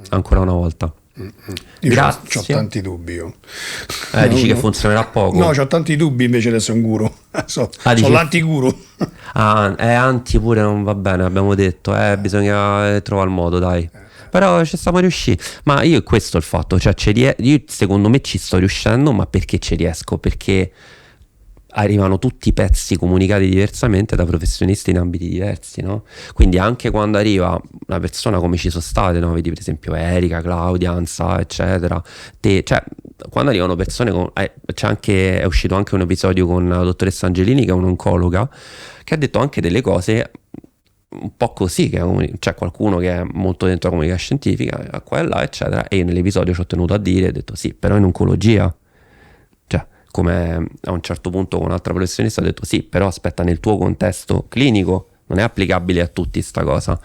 ancora una volta. Io ho tanti dubbi io. Dici che funzionerà poco? No, ho tanti dubbi invece adesso è un guru. Sono l'antiguru. È anti pure, non va bene, abbiamo detto, bisogna trovare il modo, dai. Però ci stiamo riuscendo. Ma io questo è il fatto, cioè io secondo me ci sto riuscendo, ma perché ci riesco? Perché arrivano tutti i pezzi comunicati diversamente da professionisti in ambiti diversi, no? Quindi anche quando arriva una persona come ci sono state, no? Vedi per esempio Erika, Claudia, Ansa, eccetera, cioè quando arrivano persone con, è uscito anche un episodio con la dottoressa Angelini, che è un'oncologa, che ha detto anche delle cose un po' così, che c'è qualcuno che è molto dentro la comunità scientifica, a qua e là, eccetera, e io nell'episodio ci ho tenuto a dire, ho detto sì, però in oncologia, come a un certo punto con un'altra professionista ho detto sì, però aspetta, nel tuo contesto clinico non è applicabile a tutti sta cosa,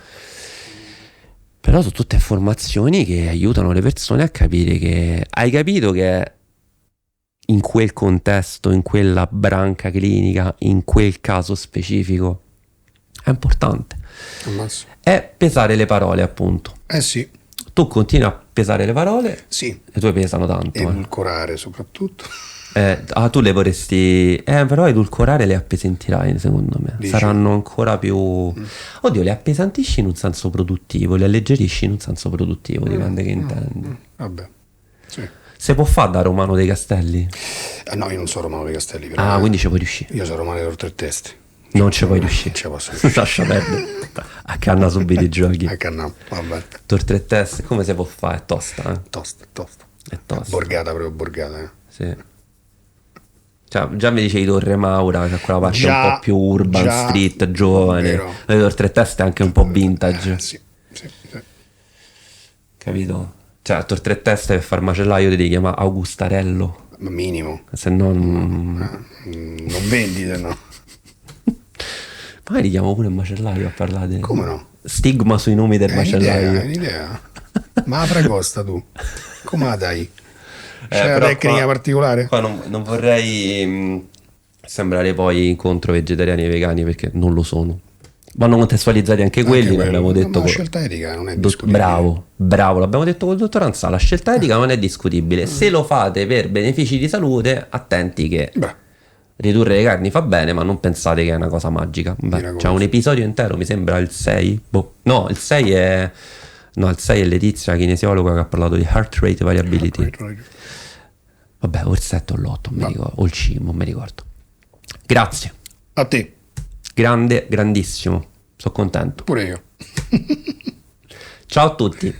però sono tutte informazioni che aiutano le persone a capire che hai capito che in quel contesto, in quella branca clinica, in quel caso specifico è importante. È pesare le parole, appunto. Sì. Tu continui a pesare le parole? Sì. Le tue pesano tanto. Edulcorare soprattutto. Tu le vorresti... però edulcorare le appesentirai, secondo me. Dici? Saranno ancora più... Oddio, le appesantisci in un senso produttivo, le alleggerisci in un senso produttivo, dipende che intendi. Vabbè, sì. Se può fare da Romano dei Castelli? No, io non sono Romano dei Castelli. Però quindi ci puoi riuscire. Io sono Romano delle Tre Teste. Non ci puoi riuscire. Non ci posso riuscire. Lascia perdere. Accanna subito i giochi. Accanna, vabbè. Tor 3 test, come si può fare? È tosta, eh? Tosta. È tosta. Borgata, proprio borgata. Sì. Cioè, già mi dicevi Torre Maura, cioè quella parte Già, un po' più urban, già, street, giovane. vero. Le Tor 3 test è anche un po' vintage. Sì. Capito? Cioè, a Tor 3 test per far macellaio ti devi chiamare Augustarello. Ma minimo. Se no... Non vendi, se no. Magari chiamo pure il macellaio a parlare. Come no? Stigma sui nomi del macellaio. È un'idea. Ma la fragosta tu? Come la dai? C'è una però tecnica qua- particolare? Qua non vorrei sembrare poi contro vegetariani e vegani, perché non lo sono. Vanno contestualizzati anche quelli, quello. l'abbiamo detto. Ma la scelta etica non è discutibile. Bravo, l'abbiamo detto col dottor Anzà, la scelta etica non è discutibile. Se lo fate per benefici di salute, attenti che Beh, ridurre le carni fa bene, ma non pensate che è una cosa magica. C'è un episodio intero, mi sembra il 6. No, il 6 è... No, il 6 è Letizia, kinesiologa, che ha parlato di heart rate variability. Vabbè, o il 7 o l'8, o il 5, non mi ricordo. Grazie. a te, Grande, grandissimo. Sono contento. pure io. Ciao a tutti.